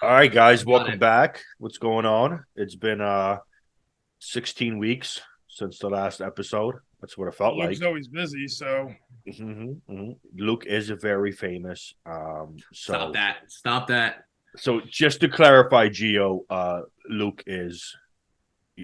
All right, guys, Got welcome it. back. What's going on? It's been 16 weeks since the last episode. That's what it felt Luke's like. always busy, so Luke is very famous. Stop that. Stop that. So just to clarify, Gio, Luke is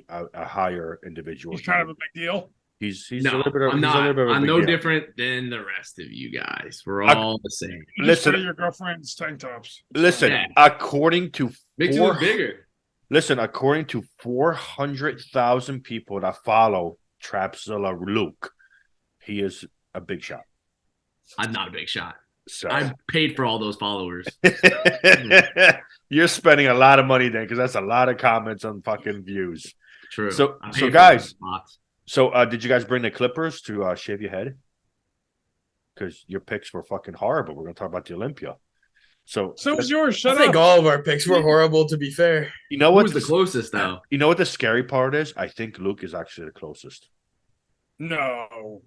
a higher individual. he's kind of a big deal. He's a No, little bit of, I'm he's a little not. bit of a I'm big no deal. different than the rest of you guys. We're I- all the same. You just Listen, wear your girlfriend's tank tops. listen. Yeah. According to Makes you four, look bigger. listen, according to 400,000 people that follow Trapzilla Luke, he is a big shot. I'm not a big shot. So I'm paid for all those followers. you're spending a lot of money then because that's a lot of comments on fucking views. True. So I pay so for guys, those spots. so did you guys bring the clippers to shave your head? Because your picks were fucking horrible. We're gonna talk about the Olympia. So So was yours. I Shut think up. all of our picks were horrible, to be fair. you know Who what was the closest though? you know what the scary part is? I think Luke is actually the closest. No.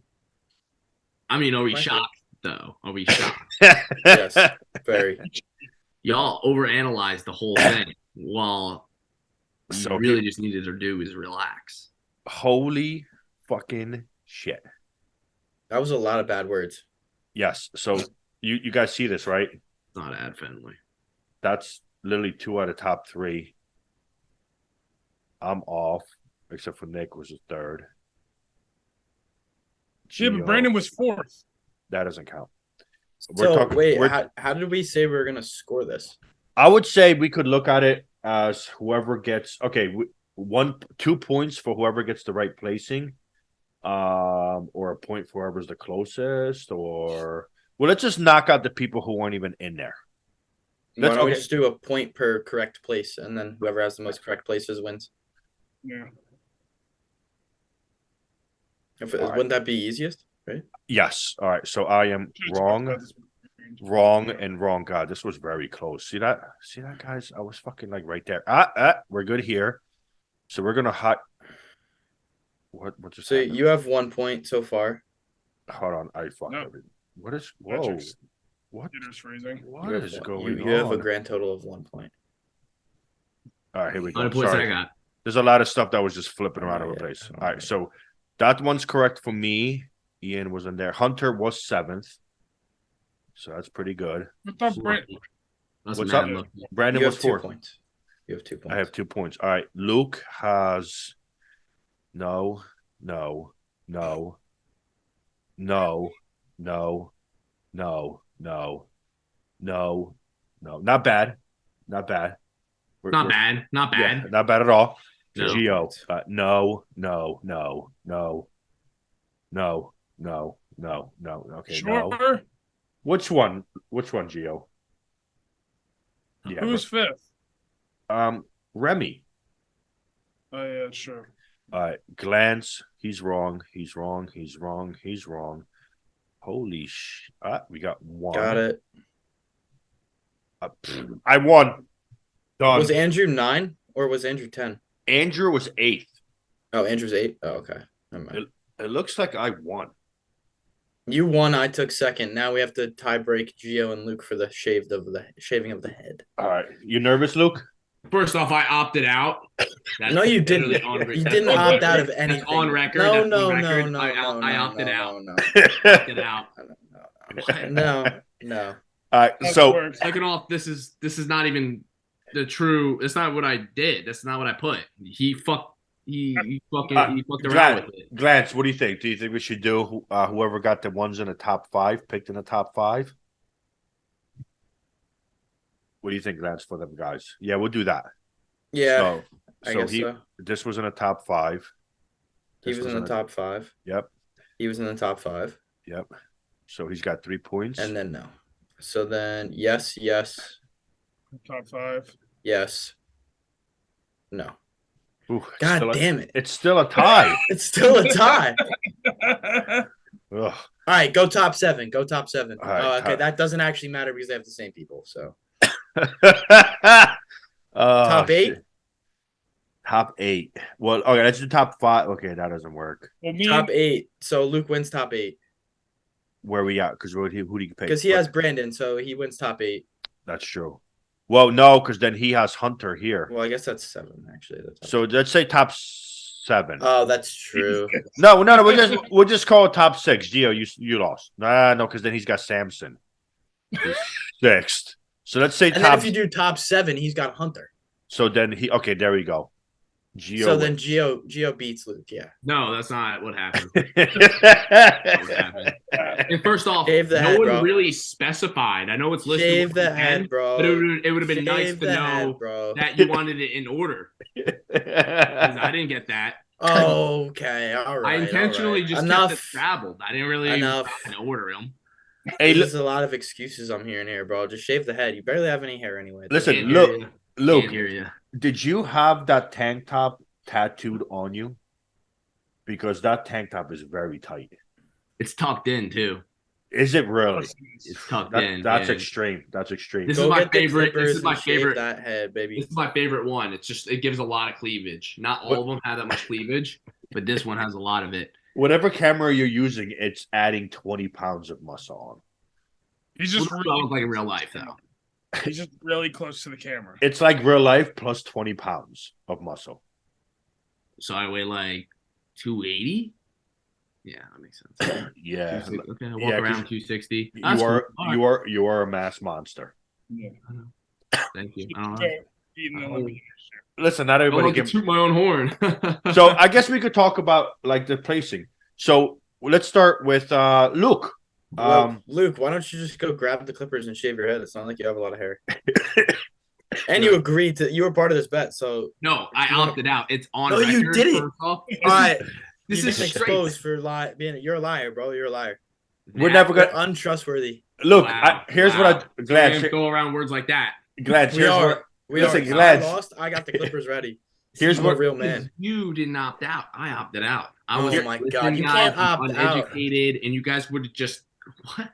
I mean, are we Might be. shocked though? Are we shocked? Yes, very. Y'all overanalyzed the whole thing while you So really just needed to do is relax. Holy fucking shit. That was a lot of bad words. Yes. So you guys see this, right? It's not ad friendly. That's literally 2 out of top 3. I'm off, except for Nick was the third. Yeah, but Gio, Brandon was fourth. that doesn't count. So wait, we're- how did we say we were gonna score this? I would say we could look at it as whoever gets 2 points for whoever gets the right placing, or a point for whoever's the closest, or let's just knock out the people who weren't even in there. Why don't we okay. just do a point per correct place, and then whoever has the most correct places wins? Yeah. If, All right. Wouldn't that be easiest? Right? Yes. All right. So I am wrong. And wrong. God, this was very close. See that? See that, guys? I was fucking like right there. We're good here. So we're gonna hot. What just So happened? you have 1 point so far. Hold on. I fucked No. everything. What is? That Whoa! checks. What? Computer's freezing. What You is have, going you have a on? grand total of 1 point. All right, here we How go. many points I Sorry. got? There's a lot of stuff that was just flipping around Oh, over yeah. the place. Oh, All right, yeah. so that one's correct for me. Ian was in there. Hunter was 7th, so that's pretty good. I thought Brandon. That's What's mad up? lucky. Brandon You was have 2 4th. points. You have 2 points. I have 2 points. All right. Luke has no. Not bad. Not bad. Not bad. Not Yeah, bad. not bad at all. No. Gio. No. Okay, no. Sure. Which one? Gio? Yeah. Who's fifth? Remy. Oh yeah, sure. All right, Glantz. He's wrong. Holy sh! We got 1. Got it. I won. Done. Was Andrew 9 or was Andrew 10? Andrew was 8th. Oh, Andrew's 8. Oh, okay. Never mind. It looks like I won. You won. I took second. Now we have to tie break Gio and Luke for the shaving of the head. All right, you nervous, Luke? First off, I opted out. That's No, you literally didn't. on record. You That's didn't on opt record. out of That's anything. on record. No, That's no, on no, record. no, I no, opted no, out. no, Opted out. no. All right, That so works. Second off, this is not even the true. It's not what I did. That's not what I put. He fucked around with it. Glantz, what do you think? Do you think we should do whoever got the ones in the top 5, picked in the top 5? What do you think, Glantz, for them guys? Yeah, we'll do that. Yeah, So, I guess he so. this was in the top 5. He This was in the top 5. Yep. He was in the top 5. Yep. So he's got 3 points. And then no. So then yes, Top 5. yes. No. Ooh, God damn it. It's still a tie. It's still a tie. Ugh. All right, go top 7. Go top 7. All right, Oh, okay, top- that doesn't actually matter because they have the same people. So Oh, top 8. shit. Top 8. Well, okay, let's do top 5. Okay, that doesn't work. Well, me Top 8. So Luke wins top 8 Where we at? Because who do you pick? because he has Brandon, so he wins top 8. That's true. Well, no, because then he has Hunter here. Well, I guess that's 7 actually. So let's say top 7. Oh, that's true. No. We'll just call it top 6. Gio, you lost. No, because then he's got Samson. He's 6th. So let's say And then top. if you do top 7, he's got Hunter. So then okay, there we go. Gio. So then Gio beats Luke. Yeah. No, that's not what happened. wins. And first off, Shave the no head, one bro. really specified. I know it's listed. Shave with the 10, head, bro. But it would have been nice Shave to the know head, bro. that you wanted it in order. 'Cause I didn't get that. Okay, all right. I intentionally all right. just kept it traveled. I didn't really order them. Hey, There's a lot of excuses I'm hearing here, bro. Just shave the head. You barely have any hair anyway. Listen, Can't look, hear ya. Luke, Can't hear ya. did you have that tank top tattooed on you? Because that tank top is very tight. It's tucked in too. Is it really? It's tucked in. That's man. extreme. That's extreme. This Go is my get the favorite. This clippers is my and shave favorite. that head, baby. This is my favorite one. It's just it gives a lot of cleavage. Not all of them have that much cleavage, but this one has a lot of it. Whatever camera you're using, it's adding 20 pounds of muscle on. He's Just just what I really, look like in real life, though. he's just really close to the camera. It's like real life plus 20 pounds of muscle. So I weigh like 280. Yeah, that makes sense. Yeah. 260. Okay, I walk Yeah, 'cause around 260. You That's are cool. All right. you are a mass monster. Yeah. Thank you. So, I don't know. eating the Olympia. Listen, not I everybody like to can. toot my own horn. So I guess we could talk about like the placing. So let's start with Luke. Luke, why don't you just go grab the clippers and shave your head? It's not like you have a lot of hair. And you agreed to. You were part of this bet, so No, I opted out. It's on No, record. you didn't. first off. all right. This You've is been straight. exposed for being. You're a liar, bro. You're a liar. We're Yeah, never You're gonna untrustworthy. look. wow, Here's wow. what I Can't Glantz. go around words like that. Glantz. We Here's are. what. We Listen, are. When I Glantz. lost. I got the clippers ready. Here's I'm a what- real man. You didn't opt out. I opted out. I Oh was my listening God, you guys, can't opt out. uneducated, and you guys would just what?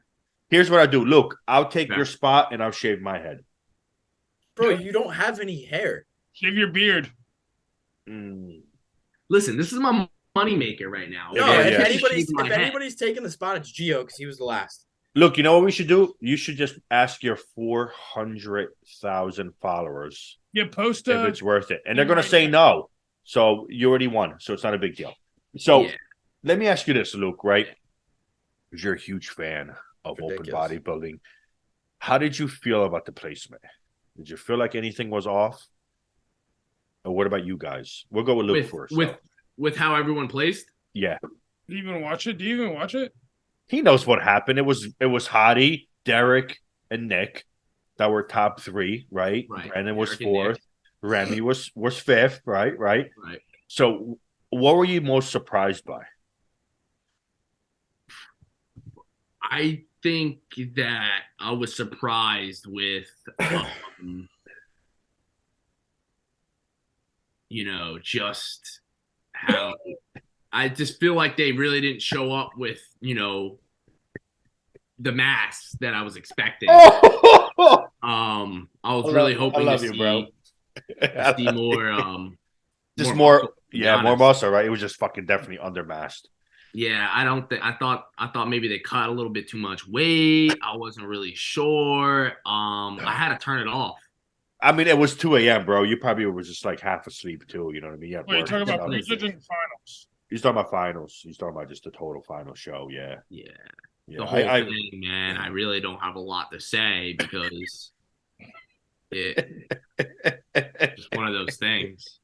Here's what I do. Look, I'll take Yeah. your spot and I'll shave my head. Bro, you don't have any hair. Shave your beard. Mm. Listen, this is my money maker right now. No, Yeah, if yeah. anybody's taking the spot, it's Gio because he was the last. Look, you know what we should do? You should just ask your 400,000 followers Yeah, post if it's worth it, and they're gonna say no. So you already won. So it's not a big deal. So Yeah. let me ask you this, Luke. Right? Because you're a huge fan of Ridiculous. open bodybuilding. How did you feel about the placement? Did you feel like anything was off? Or what about you guys? We'll go with Luke first. With how everyone placed. Yeah, Do you even watch it? Do you even watch it? he knows what happened. It was Hottie, Derek, and Nick that were top 3, right? Right. Brandon was Derek and Nick. 4th. Remy was 5th, right? Right. So what were you most surprised by? I think that I was surprised with, just how I just feel like they really didn't show up with, the mass that I was expecting. Oh, I was really hoping I love to you, see, bro. to see more, Just more more, muscle, to be yeah, more honest. muscle, right? It was just fucking definitely undermasked. Yeah, I don't think I thought maybe they cut a little bit too much weight. I wasn't really sure. I had to turn it off. I mean, it was 2 a.m., bro. You probably was just like half asleep too. You know what I mean? You had Wait, you're work talking and about stuff. pre-judging finals. He's talking about finals. He's talking about just the total final show. Yeah, Yeah, yeah. the whole thing, man. I really don't have a lot to say because it's just one of those things.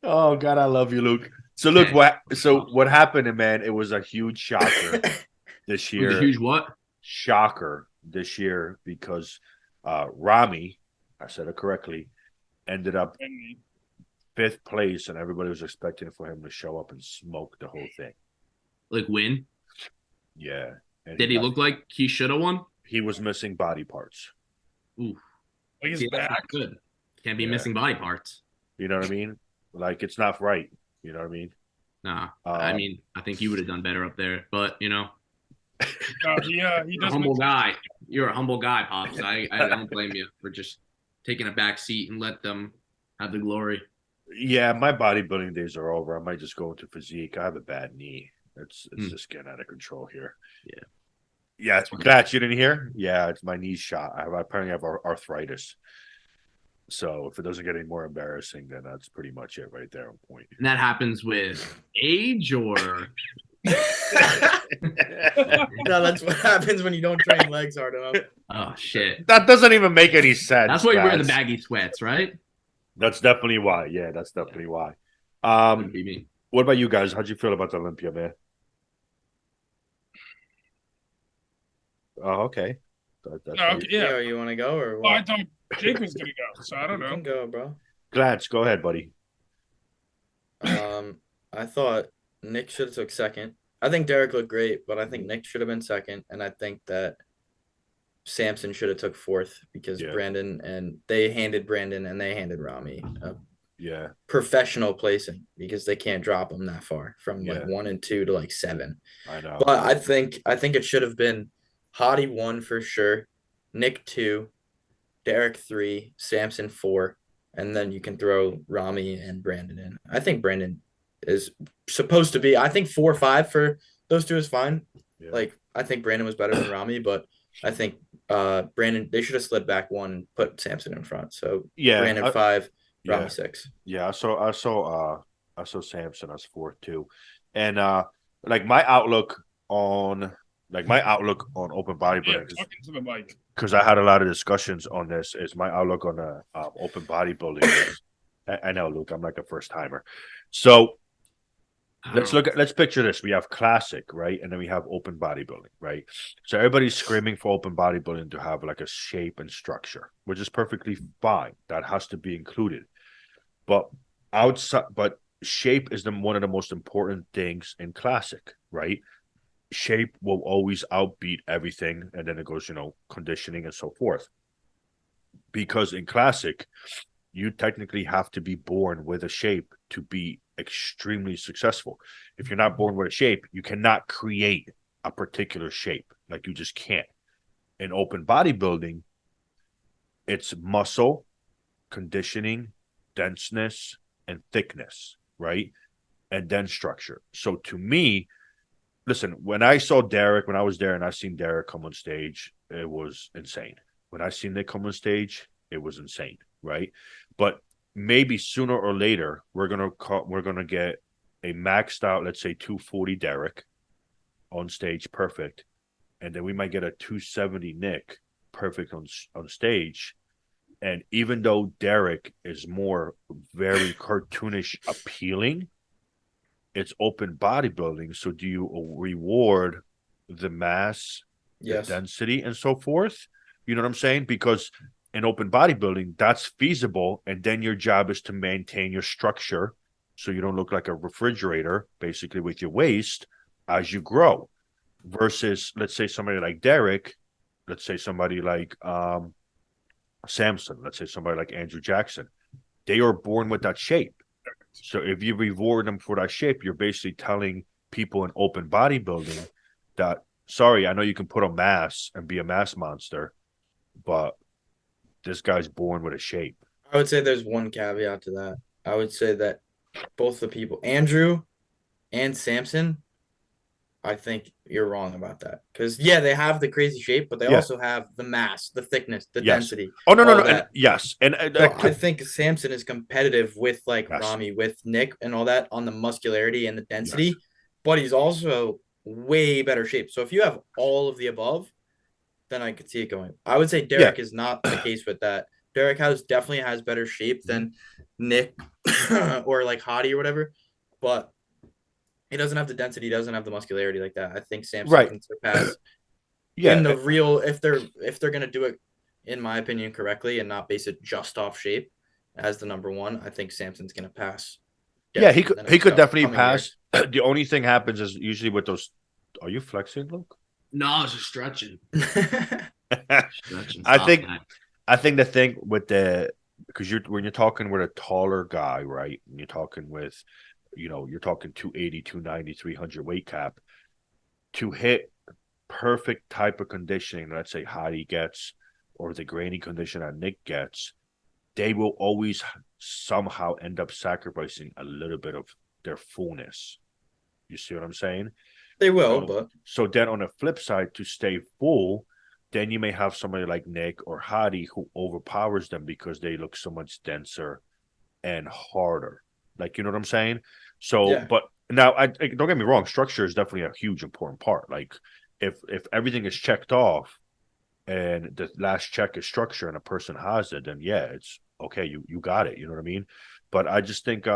Oh God, I love you, Luke. So look, Yeah. what happened, man? It was a huge shocker this It was year. a huge what? Shocker this year because Rami, I said it correctly, ended up And 5th place, and everybody was expecting for him to show up and smoke the whole thing. Like win? Yeah. And Did he got- look like he should have won? He was missing body parts. like his See, that's back. not good. Can't be Yeah. missing body parts. You know what I mean? Like it's not right. You know what I mean? Nah. I Um, mean, I think you would have done better up there, but He you're a does. humble guy. You're a humble guy, Pops. I don't blame you for just taking a back seat and let them have the glory. Yeah, my bodybuilding days are over. I might just go into physique. I have a bad knee. It's Hmm. just getting out of control here. Yeah. Yeah, it's that you didn't hear? Yeah, it's my knee's shot. Apparently have arthritis. So if it doesn't get any more embarrassing, then that's pretty much it right there on point. And that happens with age or No, that's what happens when you don't train legs hard enough. oh shit. That doesn't even make any sense. That's why you wear the Glantz. baggy sweats, right? That's definitely why. Yeah, that's definitely why. Would be me. What about you guys? How'd you feel about the Olympia, man? Oh, okay. That's No, how okay, you- yeah. You want to go or Well, I what? thought Jake was gonna go, so I don't You can know. go, bro. Glantz, go ahead, buddy. I thought Nick should have took second. I think Derek looked great, but I think Nick should have been second, and I think that Samson should have took fourth because Yeah. they handed Brandon and they handed Rami a Yeah, professional placing because they can't drop them that far from like Yeah. 1 and 2 to like 7. I know. But I think it should have been Hottie 1 for sure, Nick 2, Derek 3, Samson 4, and then you can throw Rami and Brandon in. I think Brandon is supposed to be. I think 4 5 for those two is fine. Yeah. Like I think Brandon was better than Rami, but I think Brandon they should have slid back 1 and put Samson in front. So Yeah, Brandon 5, Rami yeah, 6. yeah. I saw Samson as fourth too, and like my outlook on open Yeah, bodybuilding talking to the mic. because I had a lot of discussions on this. Is my outlook on open bodybuilding? I know, Luke. I'm like a first timer, so let's picture this. We have classic, right? And then we have open bodybuilding, right? So everybody's screaming for open bodybuilding to have like a shape and structure, which is perfectly fine. That has to be included. But shape is one of the most important things in classic, right? Shape will always outbeat everything, and then it goes, conditioning and so forth. Because in classic, you technically have to be born with a shape to be extremely successful. If you're not born with a shape, you cannot create a particular shape. Like you just can't. In open bodybuilding, it's muscle, conditioning, denseness, and thickness, right? And then structure. So to me, listen, when I was there and I seen Derek come on stage, it was insane. When I seen Nick come on stage, it was insane, right? But maybe sooner or later we're gonna get a maxed out, let's say 240 Derek on stage, perfect, and then we might get a 270 Nick, perfect on stage. And even though Derek is more very cartoonish appealing, it's open bodybuilding. So do you reward the mass, Yes. the density, and so forth? You know what I'm saying? Because in open bodybuilding, that's feasible. And then your job is to maintain your structure so you don't look like a refrigerator, basically, with your waist as you grow. Versus, let's say, somebody like Derek, let's say somebody like Samson, let's say somebody like Andrew Jackson. They are born with that shape. So if you reward them for that shape, you're basically telling people in open bodybuilding that, sorry, I know you can put on mass and be a mass monster, but this guy's born with a shape. I would say there's one caveat to that. I would say that both the people, Andrew and Samson, I think you're wrong about that. Because, yeah, they have the crazy shape, but they Yeah. also have the mass, the thickness, the Yes. density. Oh, no, all and that. yes. And So I think Samson is competitive with like Yes. Rami, with Nick and all that on the muscularity and the density, Yes. but he's also way better shape. So if you have all of the above, then I could see it going. I would say Derek is not the case with that. Derek definitely has better shape than Nick or like Hottie or whatever, but he doesn't have the density, he doesn't have the muscularity like that. I think Samson can surpass in the real if they're gonna do it, in my opinion, correctly and not base it just off shape as the number one. I think Samson's gonna pass. Yeah, he could definitely pass. Years. The only thing happens is usually with those. Are you flexing, Luke? No, I was just stretching. I think the thing with because when you're talking with a taller guy, right? And you're talking with, you're talking 280, 290, 300 weight cap to hit perfect type of conditioning, let's say Hottie gets, or the grainy condition that Nick gets, they will always somehow end up sacrificing a little bit of their fullness. You see what I'm saying? They will, but so then on the flip side, to stay full, then you may have somebody like Nick or Hadi who overpowers them because they look so much denser and harder. Like, you know what I'm saying? So, Yeah. but now, don't get me wrong, structure is definitely a huge important part. Like, if everything is checked off and the last check is structure and a person has it, then yeah, it's okay. You got it. You know what I mean? But I just think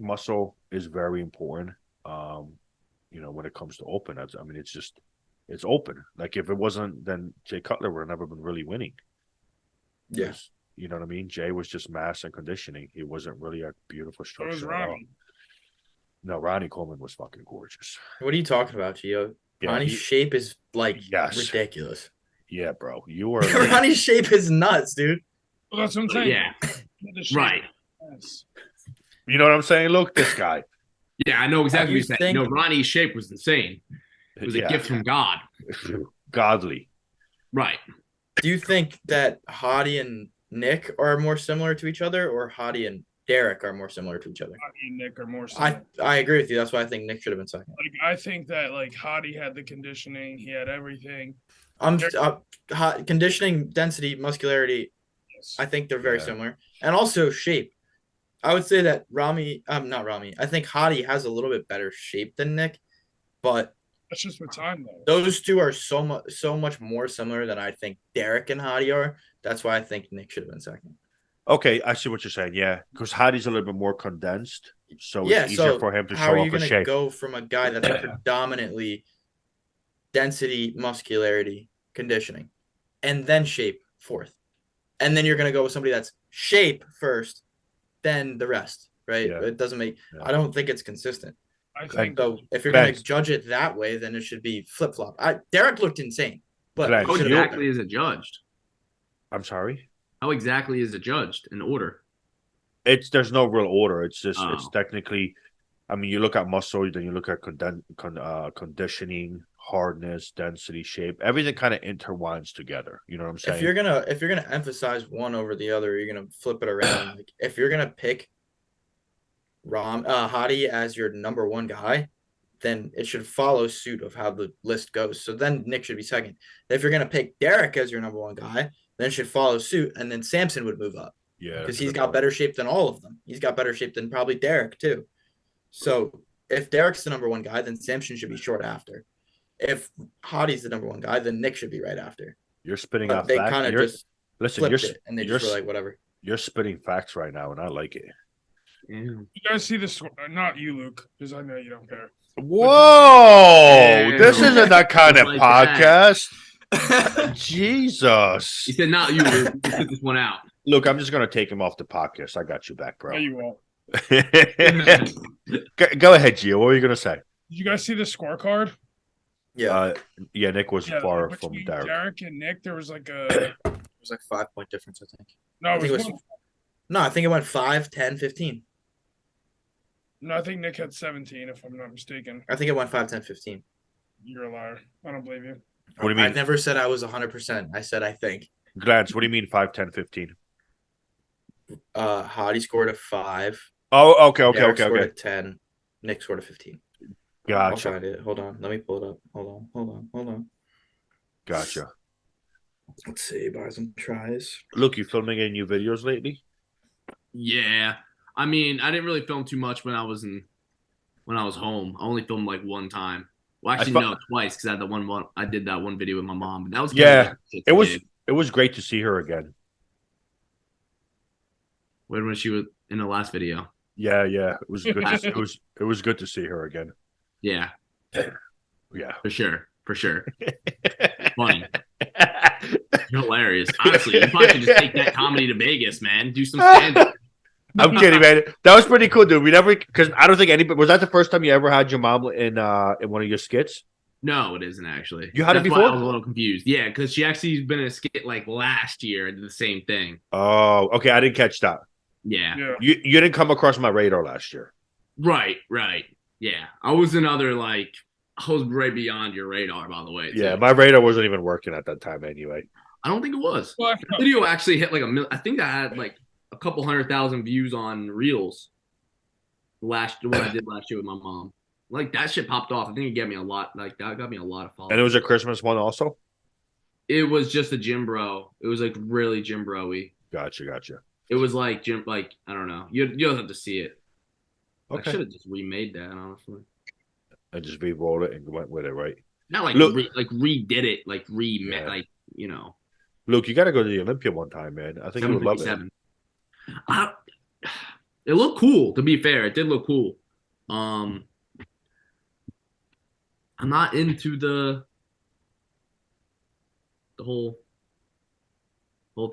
muscle is very important. When it comes to open, I mean, it's open. Like if it wasn't, then Jay Cutler would have never been really winning. Yes. You know what I mean? Jay was just mass and conditioning. He wasn't really a beautiful So was structure at all. Ronnie. No, Ronnie Coleman was fucking gorgeous. What are you talking about, Gio? Yeah, Ronnie's shape is like ridiculous. Yeah, bro. You are Ronnie's shape is nuts, dude. Well, that's what I'm saying. Yeah. The shape. Right. Yes. You know what I'm saying? Look, this guy. Yeah, I know exactly You what you're saying. think- No, Ronnie's shape was insane. It was a gift from God. Godly. Right. Do you think that Hadi and Nick are more similar to each other, or Hadi and Derek are more similar to each other? Hadi and Nick are more similar. I agree with you. That's why I think Nick should have been second. Like I think that like Hadi had the conditioning, he had everything. Conditioning, density, muscularity. Yes. I think they're very Yeah. similar, and also shape. I would say that not Rami. I think Hadi has a little bit better shape than Nick, but That's just with time though. those two are so much more similar than I think Derek and Hadi are. That's why I think Nick should have been second. Okay, I see what you're saying. Yeah, because Hadi's a little bit more condensed, so Yeah, it's easier so for him to how show are you off his going to shape. go from a guy that's predominantly density, muscularity, conditioning, and then shape fourth, and then you're going to go with somebody that's shape first, then the rest, right? Yeah. It doesn't make. Yeah. I don't think it's consistent. I think So if you're going Glantz. to judge it that way, then it should be flip flop. Derek looked insane, but Glantz. he How should've- exactly is it judged? I'm sorry. How exactly is it judged in order? There's no real order. It's just it's Oh. technically. I mean, you look at muscle, then you look at conditioning, hardness, density, shape. Everything kind of intertwines together. You know what I'm saying? if you're gonna emphasize one over the other, you're gonna flip it around. Like if you're gonna pick Hadi as your number one guy, then it should follow suit of how the list goes. So then Nick should be second. If you're gonna pick Derek as your number one guy, then it should follow suit, and then Samson would move up Yeah, because he's got better shape than all of them. He's got better shape than probably Derek too. So if Derek's the number one guy, then Samson should be short after. If Hadi's the number one guy, then Nick should be right after. You're spitting But out they facts. kind of You're- just Listen, flipped it, and they just were you're like, whatever. you're spitting facts right now, and I like it. Yeah. you guys see this. Not you, Luke, because I know you don't care. Whoa! This Damn. isn't that kind of Like that. podcast. Jesus. He said, "Not you. Luke. You took this one out." Look, I'm just gonna take him off the podcast. I got you back, bro. Yeah, you will. Go ahead, Gio. What were you gonna say? Did you guys see the scorecard? Yeah, Yeah, Nick was Yeah, far like, from between Derek. Derek and Nick, there was like a it was like 5-point difference, I think. no. I It think was it was one, No, I think it went 5, 10, 15. no, I think Nick had 17, if I'm not mistaken. I think it went 5, 10, 15. You're a liar. I don't believe you. What do you I mean? never said I was 100%. I said I think. Glantz, what do you mean 5, 10, 15? Hadi scored a 5. Oh, okay. Derek scored a 10. Nick scored a 15. I'll Gotcha. find it. Hold on. Let me pull it up. Hold on. Gotcha. Let's see. Buy some tries. Look, you filming any new videos lately? Yeah. I mean, I didn't really film too much when I was home. I only filmed like one time. Well, actually, no, twice because I had I did that one video with my mom, but that was Yeah, it It was great to see her again. when she was in the last video. Yeah. It was good. It was good to see her again. Yeah, Yeah. for sure. Funny, you're hilarious. Honestly, you probably should just take that comedy to Vegas, man. Do some stand-up. I'm kidding, man. That was pretty cool, dude. We never, because I don't think anybody, was that the first time you ever had your mom in one of your skits? No, it isn't actually. You had it That's why before? I was a little confused. Yeah, because she actually's been in a skit like last year and did the same thing. Oh, okay. I didn't catch that. Yeah. Yeah. You didn't come across my radar last year. Right. Yeah. I was right beyond your radar, by the way. Too. Yeah, my radar wasn't even working at that time anyway. I don't think it was. Well, The video actually hit like I think I had like a couple 100,000 views on Reels. The one I did last year with my mom. Like that shit popped off. I think it got me a lot. Like that got me a lot of followers. And it was a Christmas one also? It was just a gym bro. It was like really gym bro-y. Gotcha. It was like gym, like I don't know. You'll have to see it. I Okay. should have just remade that, honestly. I just re-rolled it and went with it, right? Not like Look, redid it, like yeah. like you know, Luke, you got to go to the Olympia one time, man. I think you would love it. 757. It looked cool. To be fair, it did look cool. I'm not into the whole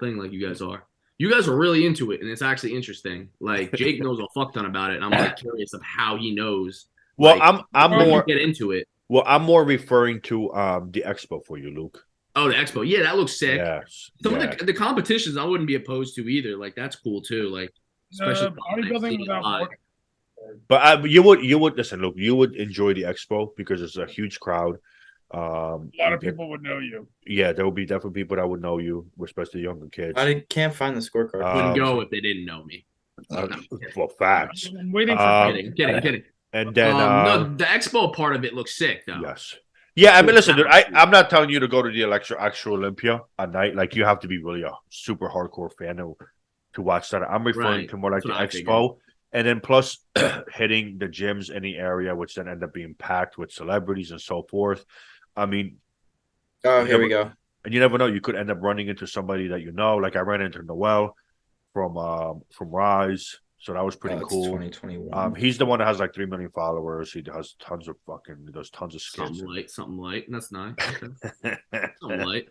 thing like you guys are. You guys are really into it, and it's actually interesting. Like Jake knows a fuck ton about it, and I'm like curious of how he knows. Well, Like, I'm how you more get into it. well, I'm more referring to the expo for you, Luke. Oh, the expo. Yeah, that looks sick. Yes. Some yeah. of the competitions I wouldn't be opposed to either. Like that's cool too. Like especially bodybuilding without border. But you would listen, Luke. You would enjoy the expo because it's a huge crowd. A lot of people would know you. Yeah, there will be definitely people that would know you, especially younger kids. I can't find the scorecard. Wouldn't go if they didn't know me. Well, facts. I'm waiting for Kidding. And then no, the expo part of it looks sick though. Yes. Yeah, I mean, listen, dude. I'm not telling you to go to the actual Olympia at night. Like, you have to be really a super hardcore fan to watch that. I'm referring to more like the expo, and then plus hitting the gyms in the area, which then end up being packed with celebrities and so forth. I mean, here we go. And you never know; you could end up running into somebody that you know. Like I ran into Noel from Rise, so that was pretty cool. 2021. He's the one that has like 3 million followers. He does tons of skills. Something light. That's nice. Okay. Something light.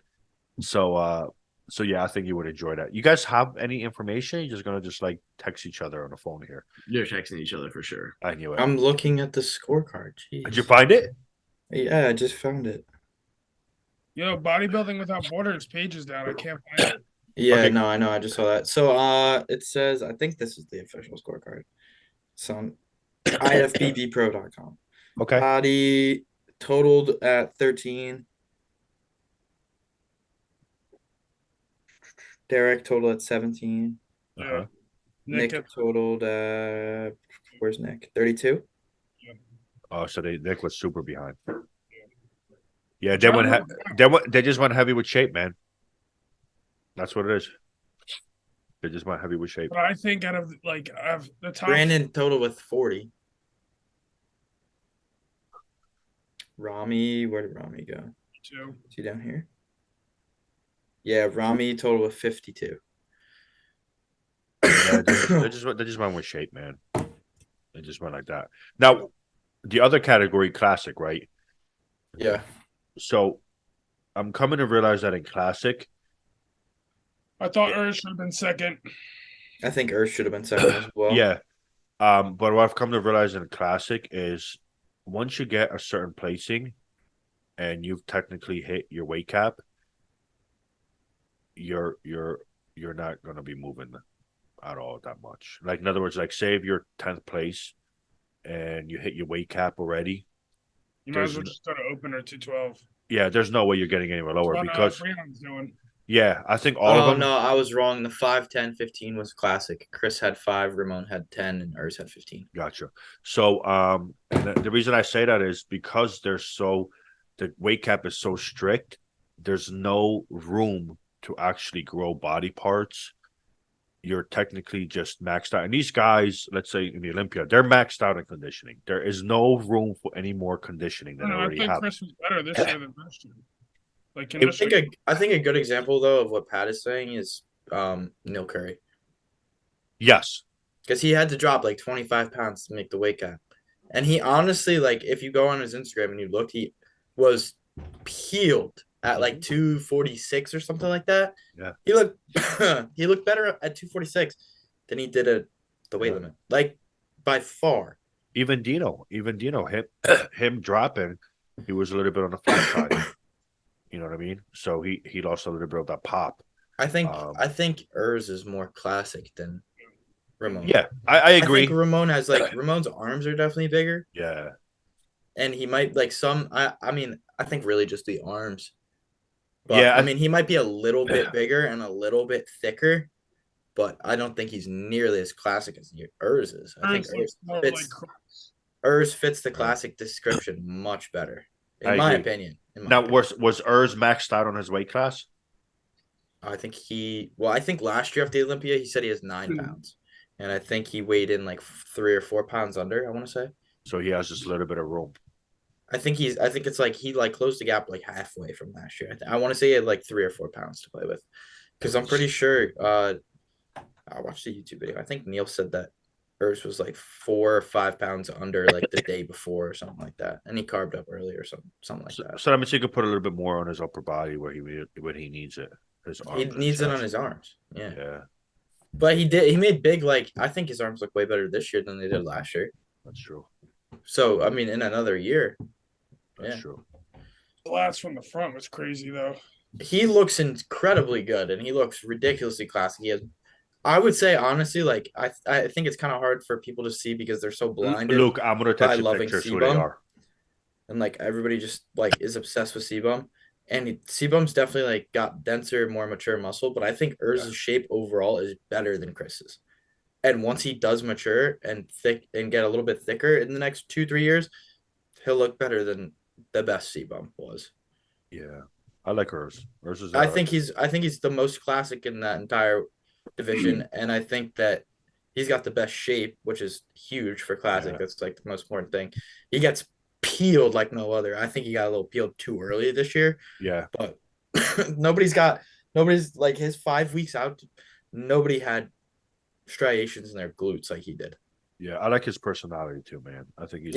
So yeah, I think you would enjoy that. You guys have any information? You're just gonna like text each other on the phone here. You're texting each other for sure. I knew it. I'm looking at the scorecard. Jeez. Did you find it? Yeah, I just found it. Yo, bodybuilding without borders page is down. I can't find it. Yeah, Okay. no, I know. I just saw that. So it says, I think this is the official scorecard. It's on ifbbpro.com. Okay. Body totaled at 13. Derek totaled at 17. Uh-huh. Nick totaled where's Nick? 32. Oh, so Nick was super behind. Yeah, they just went heavy with shape, man. That's what it is. They just went heavy with shape. But I think out of the top, Brandon totaled with 40. Rami, where did Rami go? Two. Is he down here? Yeah, Rami totaled with 52. Yeah, they just went with shape, man. They just went like that. Now, the other category, classic, right? Yeah. So, I'm coming to realize that in classic, I thought Urs should have been second. I think Earth should have been second as well. yeah. But what I've come to realize in classic is once you get a certain placing, and you've technically hit your weight cap, you're not going to be moving at all that much. Like in other words, like say if you're 10th place and you hit your weight cap already, you might as well just start an opener 212. Yeah, there's no way you're getting anywhere lower because doing. Yeah, I think all of them. No, I was wrong. The 5, 10, 15 was classic. Chris had 5, Ramon had 10, and Urs had 15. Gotcha. So the reason I say that is because the weight cap is so strict, there's no room to actually grow body parts. You're technically just maxed out. And these guys, let's say in the Olympia, they're maxed out in conditioning. There is no room for any more conditioning than already have. I think Chris was better this year than last year. I think a good example though of what Pat is saying is Neil Curry. Yes. Because he had to drop like 25 pounds to make the weight cap. And he honestly, like, if you go on his Instagram and you look, he was peeled at like 246 or something like that. Yeah. He looked better at 246 than he did at the weight limit. Like by far. Even Dino, him dropping, he was a little bit on the flat side. You know what I mean? So he lost a little bit of that pop. I think Urs is more classic than Ramon. Yeah, I agree. I think Ramon has Ramon's arms are definitely bigger. Yeah. And he might I think really just the arms. But, yeah. He might be a little bit bigger and a little bit thicker, but I don't think he's nearly as classic as Urs is. I think Urs fits the classic description much better. In I my agree. opinion. Now, was Urs maxed out on his weight class? I think I think last year after the Olympia, he said he has 9 pounds. And I think he weighed in like 3 or 4 pounds under, I want to say. So he has just a little bit of room. I think it's like he like closed the gap like halfway from last year. I want to say he had like 3 or 4 pounds to play with. Because I'm pretty sure I watched the YouTube video. I think Neil said that Urs was like 4 or 5 pounds under like the day before or something like that. And he carved up early or something like that. So that means he could put a little bit more on his upper body where he needs it. His He arms needs it and on chest. his arms. Yeah. Yeah, But he made big, like, I think his arms look way better this year than they did last year. that's true. So, I mean, in another year, That's Yeah. true. The last from the front was crazy though. he looks incredibly good and he looks ridiculously classy. I would say, honestly, like, I think it's kind of hard for people to see because they're so blinded. Luke, I'm gonna text by you loving pictures who they Sebum. are. And, like, everybody just, like, is obsessed with Sebum. And Sebum's definitely, like, got denser, more mature muscle. But I think Urz's shape overall is better than Chris's. And once he does mature and get a little bit thicker in the next 2-3 years, he'll look better than the best Sebum was. Yeah, I like Urs. Urs is. I think he's the most classic in that entire division, and I think that he's got the best shape, which is huge for classic. Yeah. That's like the most important thing. He gets peeled like no other. I think he got a little peeled too early this year, Yeah, but nobody's like his 5 weeks out. Nobody had striations in their glutes like he did. yeah, I like his personality too, man. I think he's.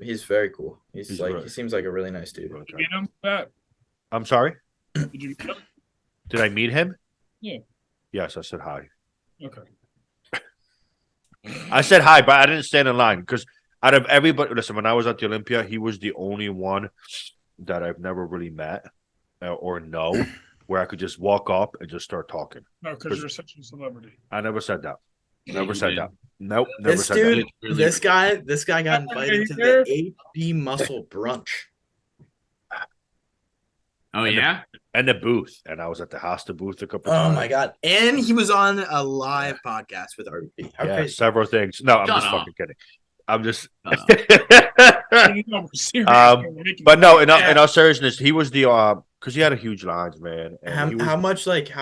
He's very cool. He's he's like really- he seems like a really nice dude. really Did you meet him, Pat? I'm sorry. Did you meet him? Did I meet him? Yeah. Yes, I said hi. Okay. I said hi, but I didn't stand in line because out of everybody, listen, when I was at the Olympia, he was the only one that I've never really met or know where I could just walk up and just start talking. No, because you're such a celebrity. I never said that. Never You said did. that. Nope, never This said dude, that. Really- this guy got invited to Here. the HB Muscle brunch. Oh yeah. And the booth, and I was at the Hasta booth a couple Oh times. my god! And he was on a live podcast with RB. How Yeah, crazy! several things. No, I'm Shut just up. fucking kidding. I'm just. No, we're serious. We're making But no, in Yeah. all seriousness, he was the because he had a huge lines, man. And he was, How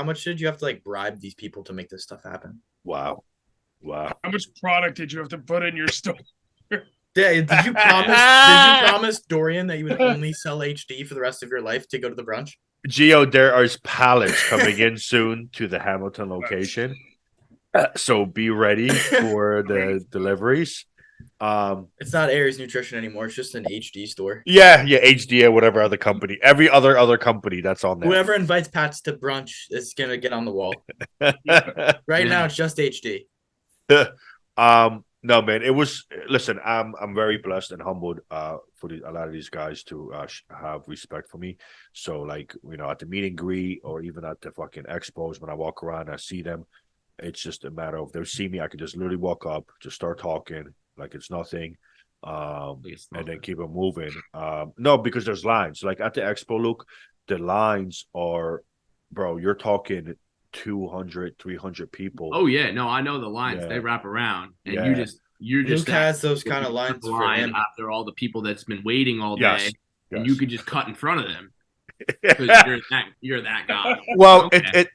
much did you have to like bribe these people to make this stuff happen? wow. How much product did you have to put in your store? Yeah, did you promise Dorian that you would only sell HD for the rest of your life to go to the brunch? Gio, there are pallets coming in soon to the Hamilton location, so be ready for the deliveries. It's not Aries Nutrition anymore. It's just an HD store. Yeah, HDA, whatever other company, every other company that's on there. Whoever invites Pats to brunch is gonna get on the wall. Right now, it's just HD. No, man, it was. Listen, I'm very blessed and humbled for a lot of these guys to have respect for me. So, like, at the meet and greet or even at the fucking expos, when I walk around, I see them. It's just a matter of they see me, I could just literally walk up, just start talking like it's nothing, and then keep it moving. No, because there's lines. Like at the expo, Luke, the lines are, bro. You're talking 200, 300 people. Oh yeah, no, I know the lines. Yeah. They wrap around, and Yeah. you're just Luke has those kind of lines for line him. after all the people that's been waiting all day, Yes. and Yes. you could just cut in front of them because you're that guy. Well, Okay.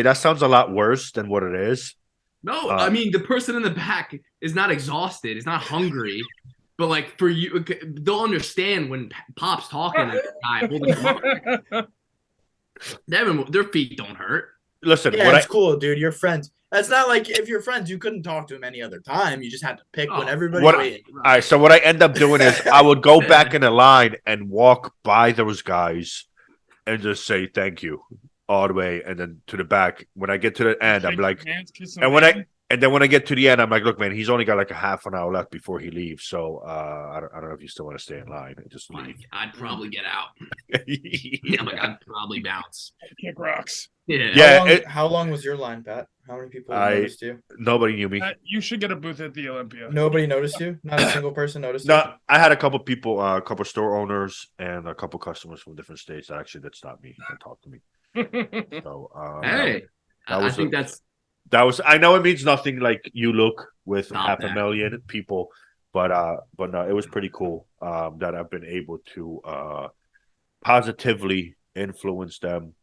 that sounds a lot worse than what it is. No, I mean the person in the back is not exhausted, is not hungry, but like for you, they'll understand when Pop's talking and the guy holding them up. Their feet don't hurt. Listen, Yeah, what it's cool, dude. You're friends. That's not like if you're friends, you couldn't talk to him any other time. You just had to pick when Oh, everybody what- waited. all right. So what I end up doing is I would go back in the line and walk by those guys and just say thank you all the way, and then to the back. When I get to the end, I'm like, and then when I get to the end, I'm like, look, man, he's only got like a half an hour left before he leaves. So I don't know if you still want to stay in line and just leave. Like, I'd probably get out. I'm like, I'd probably bounce. Kick rocks. Yeah. Yeah. How long was your line, Pat? How many people I- noticed you? Nobody knew me. You should get a booth at the Olympia. Nobody noticed you? Not a single person noticed you? No, I had a couple people, a couple store owners, and a couple customers from different states that actually did stop me and talk to me. So, Hey, that I was think that's I know it means nothing. Like you look with Stop half that. a million people, but no, it was pretty cool that I've been able to positively influence them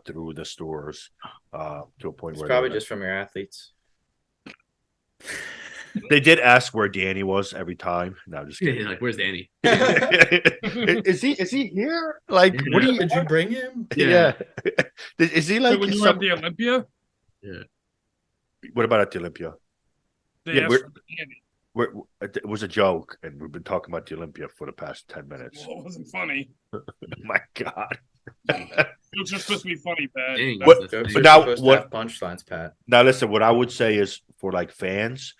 through the stores to a point It's where probably just from your athletes. they did ask where Danny was every time. No, I'm just kidding. Yeah, like, where's Danny? Is he here? Like, Yeah. what do you? Did you bring him? Yeah. Is he like? when you were at the Olympia, What about at the Olympia? they Yeah, asked we're- for Andy. It was a joke, and we've been talking about the Olympia for the past 10 minutes. Well, it wasn't funny. Oh my God. It was just supposed to be funny, Pat. Dang, That's- that's Jokes the are now supposed what- to have punchlines, Pat. Now, listen, what I would say is for like fans,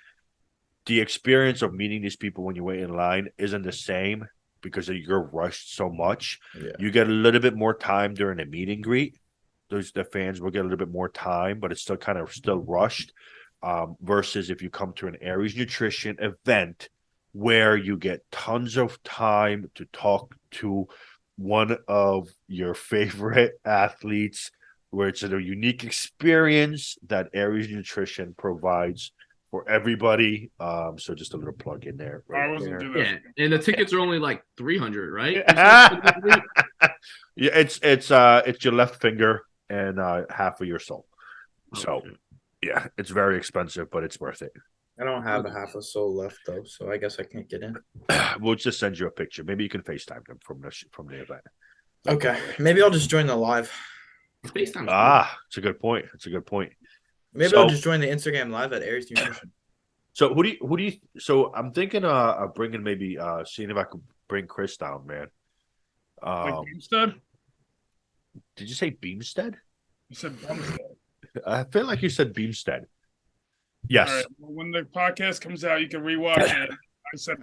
the experience of meeting these people when you wait in line isn't the same because you're rushed so much. Yeah. You get a little bit more time during the meet and greet. The fans will get a little bit more time, but it's still kind of rushed. Versus if you come to an Aries Nutrition event where you get tons of time to talk to one of your favorite athletes, where it's a unique experience that Aries Nutrition provides for everybody. So just a little plug in there. I wasn't doing that. Yeah, and the tickets are only like 300, right? Yeah, it's your left finger and half of your soul. So yeah, it's very expensive, but it's worth it. I don't have a half a soul left though, so I guess I can't get in. We'll just send you a picture. Maybe you can FaceTime them from the event. Okay, maybe I'll just join the live. FaceTime's It's a good point. It's a good point. Maybe I'll just join the Instagram live at Aries Nutrition. So who do you? So I'm thinking of bringing maybe seeing if I could bring Chris down, man. Like Beamstead? Did you say Beamstead? You said Bumstead. I feel like you said Beamstead. Yes. All right, well, when the podcast comes out, you can rewatch it. I said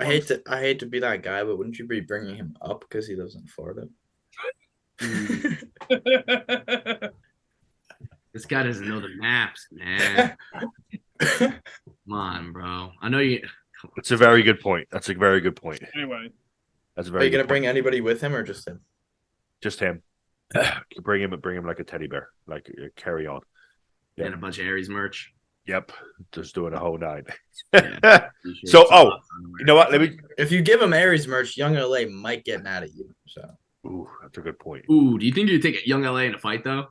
I hate to be that guy, but wouldn't you be bringing him up because he lives in Florida? Bumstead. This guy doesn't know the maps, man. Come on, bro. I know you. It's a very good point. That's a very good point. Anyway, That's a Are very. you gonna good bring point. anybody with him or just him? Just him? Bring him like a teddy bear, like carry on. Yeah. And a bunch of Aries merch. Yep, just doing a whole nine. Yeah. So, you know what? Let me. If you give him Aries merch, Young LA might get mad at you. So Ooh, that's a good point. Ooh, do you think you'd take Young LA in a fight though?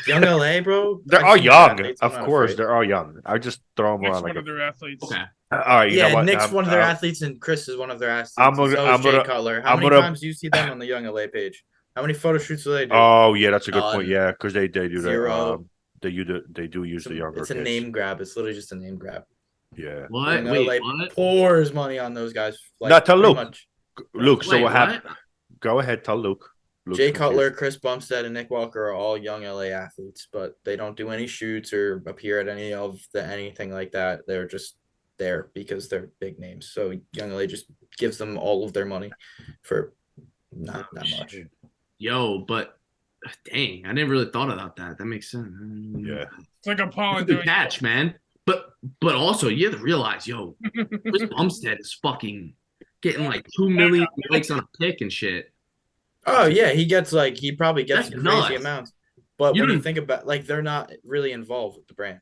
Young LA, bro. They're I've all seen young, athletes, I'm of not course. afraid. They're all young. I just throw them Nick's around like one of their athletes. Okay. all right. You know Yeah, what? Nick's one of their athletes, and Chris is one of their athletes. I'm gonna- so I'm is Jay gonna- Cutler. How I'm many gonna- times do you see them on the Young LA page? How many photo shoots do they do? Oh yeah, that's a good point. None. Yeah, because they do the Zero. they do use the younger It's a kids. name grab. It's literally just a name grab. Yeah. What? Young Wait, LA what? pours money on those guys. Like, Now tell pretty Luke. much. Luke, so Wait, what happened? Go ahead, tell Luke. Luke's Jay confused. Cutler, Chris Bumstead, and Nick Walker are all Young LA athletes, but they don't do any shoots or appear at any of the anything like that. They're just there because they're big names. So Young LA just gives them all of their money for not that much. Yo, but dang, I never really thought about that. That makes sense. Yeah. It's like a Pollen That's a doing good catch, man. But also you have to realize, yo, Chris Bumstead is fucking getting like 2 million likes on a pick and shit. Oh yeah, he probably gets That's crazy nuts. amounts. But You when you don't- think about they're not really involved with the brand.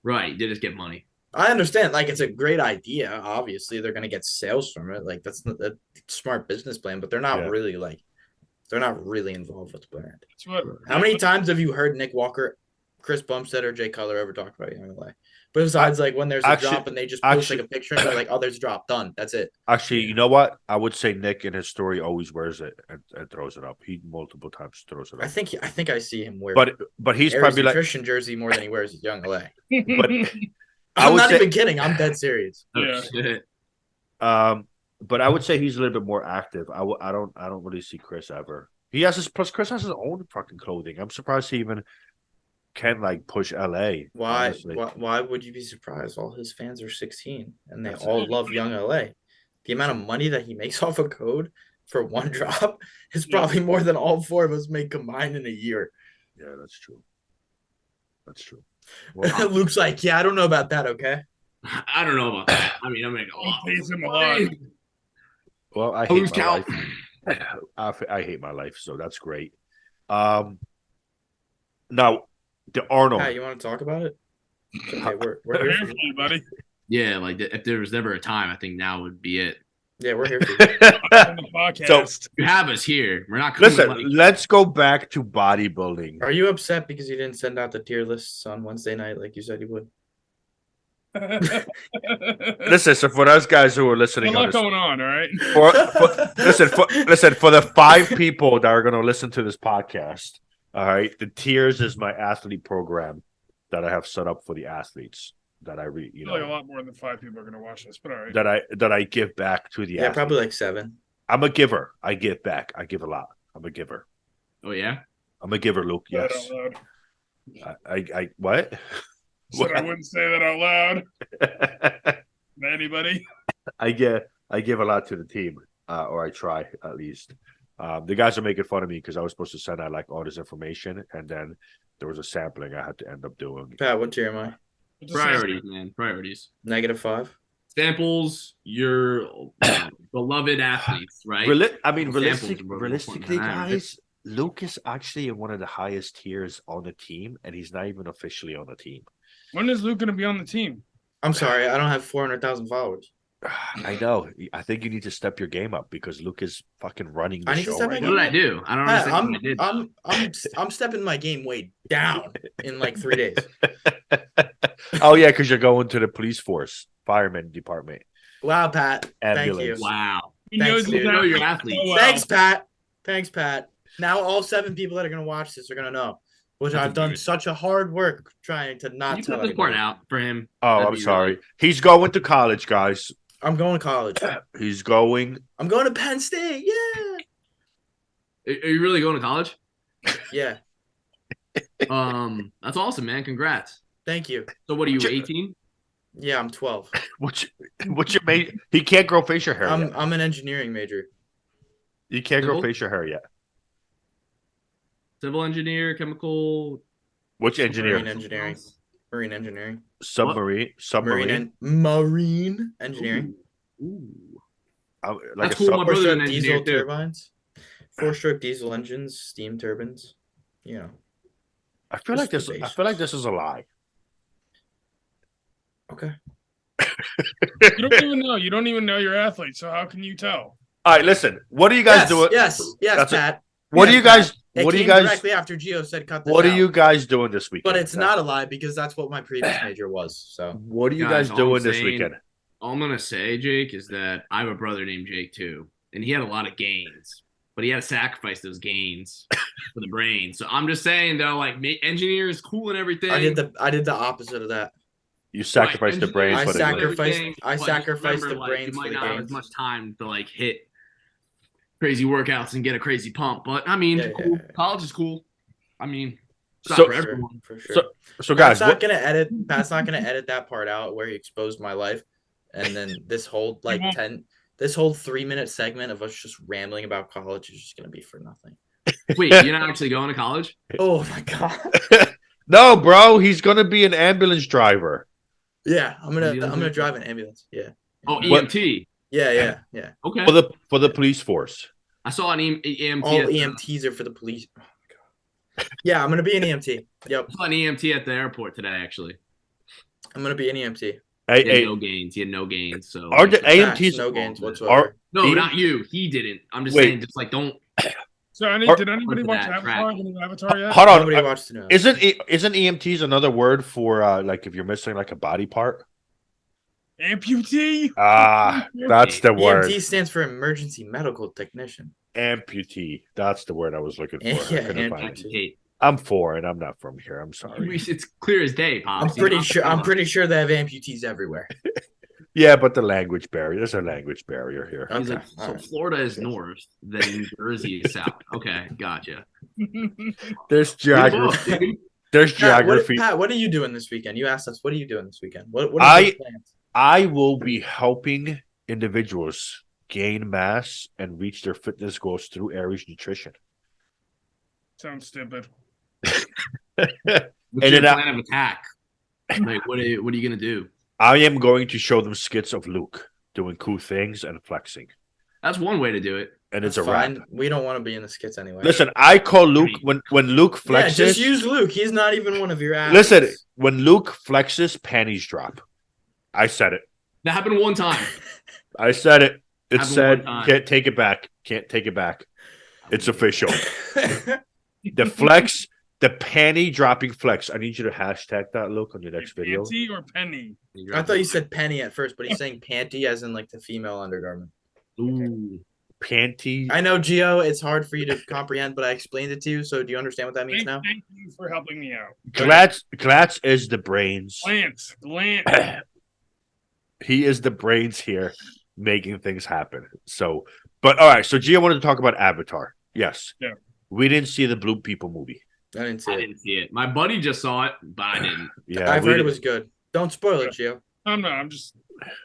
Right, they just get money. I understand, it's a great idea. Obviously, they're gonna get sales from it. That's a smart business plan, but they're not Yeah. really they're not really involved with the brand. That's what, How many times have you heard Nick Walker, Chris Bumstead, or Jay Cutler ever talk about Young LA? But besides, when there's a Actually- drop and they just post actually- a picture and they're like, "Oh, there's a drop, done." That's it. Actually, you know what? I would say Nick in his story always wears it and throws it up. He multiple times throws it up. I think I see him wear But he's Aries probably like. Nutrition jersey more than he wears at Young LA. But I I'm would not say- even kidding. I'm dead serious. Oh Yeah. shit. But I would say he's a little bit more active. I don't really see Chris ever. He has plus Chris has his own fucking clothing. I'm surprised he even can push LA. Why? honestly. Why would you be surprised? All his fans are 16, and they all love Young LA. The amount of money that he makes off a code for one drop is probably more than all four of us make combined in a year. Yeah, that's true. That's true. Well, Luke's like, yeah, I don't know about that. Okay. I don't know about that. I mean, I'm gonna go. He pays him a lot. well, I I hate lose my count. life. I hate my life, so that's great. Now the Arnold. Pat, you want to talk about it? Okay, we're We're here here for for you. you, buddy. Yeah, if there was ever a time, I think now would be it. Yeah, we're here for you. On the podcast. You have us here. We're not coming. Listen, let's go back to bodybuilding. Are you upset because you didn't send out the tier lists on Wednesday night like you said you would? Listen, so for those guys who are A listening, lot going on, all right? listen, for the 5 people that are going to listen to this podcast, all right, the tiers is my athlete program that I have set up for the athletes that I read. You Like a know, lot more than 5 people are going to watch this, but all right. that I give back to the Yeah, athletes. probably like 7. I'm a giver. I give back. I give a lot. I'm a giver. Oh yeah. I'm a giver, Luke. Say that Yes. out loud. I what? Said I wouldn't say that out loud. To anybody? I give a lot to the team, or I try at least. The guys are making fun of me because I was supposed to send out like all this information, and then there was a sampling I had to end up doing. Pat, what tier am I? What does that say? Priorities, man. Priorities. -5. Samples your beloved athletes, right? I mean, Samples are realistically, important. guys, Luke is actually in one of the highest tiers on the team, and he's not even officially on the team. When is Luke going to be on the team? I'm sorry, I don't have 400,000 followers. I know. I think you need to step your game up because Luke is fucking running the I need to show step right my What now. did I do? I don't Pat, understand what I did. I'm stepping my game way down in like 3 days. Oh yeah, because you're going to the police force, fireman department. Wow, Pat. Thank you. Ambulance. Wow. He Thanks, knows dude. his You know your athletes athletes. so well. Thanks, Pat. Thanks, Pat. Now all 7 people that are gonna watch this are gonna know, which That's I've done weird. such a hard work trying to not You tell cut this part anybody. out for him. Oh, That'd I'm be sorry. really- He's going to college, guys. I'm going to college. He's going. I'm going to Penn State. Yeah. Are you really going to college? Yeah. That's awesome, man. Congrats. Thank you. So what are you, Ch- 18? Yeah, I'm 12. What's your mate? He can't grow facial hair yet. I'm an engineering major. You can't grow Civil? facial hair yet. Civil engineer, chemical, Which engineer? Marine engineering. Marine engineering. Submarine. Submarine. Marine engineering. Ooh. Like That's a cool, sub- my brother's Four-stroke an diesel engineer too. turbines. 4-stroke diesel engines, steam turbines. You know. I feel like this. I feel like this is a lie. Okay. You don't even know. You don't even know your athlete, so how can you tell? All right, listen. What do you guys do? Yes, That's it. Pat. What Yes, do you guys? It What do you came guys? directly after Gio said cut this What are out. you guys doing this weekend? But it's not a lie because that's what my previous major was. So What are you Guys, guys all I'm doing this saying- weekend? All I'm gonna say, Jake, is that I have a brother named Jake too, and he had a lot of gains, but he had to sacrifice those gains for the brain. So I'm just saying, though, like engineer is cool and everything. I did the opposite of that. You sacrificed the brains engineers for is the cool and gains. everything, I but just sacrificed remember, the like, brains You for might the not have as gains. much time to like hit crazy workouts and get a crazy pump, but I mean, Yeah, cool. yeah. College is cool. I mean, it's not So- for For sure, everyone. for sure. So guys, Pat's not what, gonna edit. Pat's not gonna edit that part out where he exposed my life, and then this whole like won't. this whole 3-minute segment of us just rambling about college is just gonna be for nothing. Wait, you're not actually going to college? Oh my god. no, bro, he's gonna be an ambulance driver. Yeah, I'm gonna Ambulance? drive an ambulance. Yeah. Oh, What- EMT. Yeah. Okay. For the police force. I saw an EMT. All at the- EMTs are for the police. Oh my god. Yeah, I'm gonna be an EMT. Yep, I saw an EMT at the airport today, actually. I'm gonna be an EMT. Hey, He had hey, no gains. He had no gains. So Are the Facts, AMTs no gains are whatsoever. no, EM not you. He didn't. I'm just Wait. saying, just like don't. So, Or- did anybody Onto watch that Avatar? track. The new Avatar yet? hold on? Nobody watched the news. Isn't EMTs another word for like if you're missing like a body part? Amputee. Ah, that's the word. EMT stands for emergency medical technician. Amputee. That's the word I was looking for. Yeah, I couldn't find it. amputee. Hey, I'm foreign. I'm not from here. I'm sorry. it's clear as day, I'm pops. pretty sure. I'm pretty sure they have amputees everywhere. Yeah, but the language barrier. There's a language barrier here. He's Okay, like, so alright. Florida is north, then New Jersey is south. Okay, gotcha. There's You're both, geography. dude. There's Pat, geography. what are you doing this weekend? You asked us. What are you doing this weekend? What are I- your plans? I will be helping individuals gain mass and reach their fitness goals through Aries nutrition. Sounds stupid. What's And your then plan of attack? Like, what are you gonna do? I am going to show them skits of Luke doing cool things and flexing. That's one way to do it. And it's That's a wrap. fine. We don't want to be in the skits anyway. Listen, I call Luke when Luke yeah, flexes. just use Luke. He's not even one of your athletes. Listen, when Luke flexes, panties drop. I said it. That happened one time. I said it. It Happened said, one time. can't take it back. Can't take it back. It's official. The flex, the panty dropping flex. I need you to hashtag that, Luke, on your next video. Panty or penny? I thought you said penny at first, but he's saying panty as in like the female undergarment. Ooh. Panty. I know, Gio, it's hard for you to comprehend, but I explained it to you. So do you understand what that means now? Thank you for helping me out. Glantz is the brains. Glantz. He is the brains here making things happen. So, but all right. So Gio wanted to talk about Avatar. Yes. Yeah. We didn't see the Blue People movie. I didn't see I it. didn't see it. My buddy just saw it, but I didn't. Yeah. I've we heard it didn't- was good. Don't spoil it, Gio. I'm just.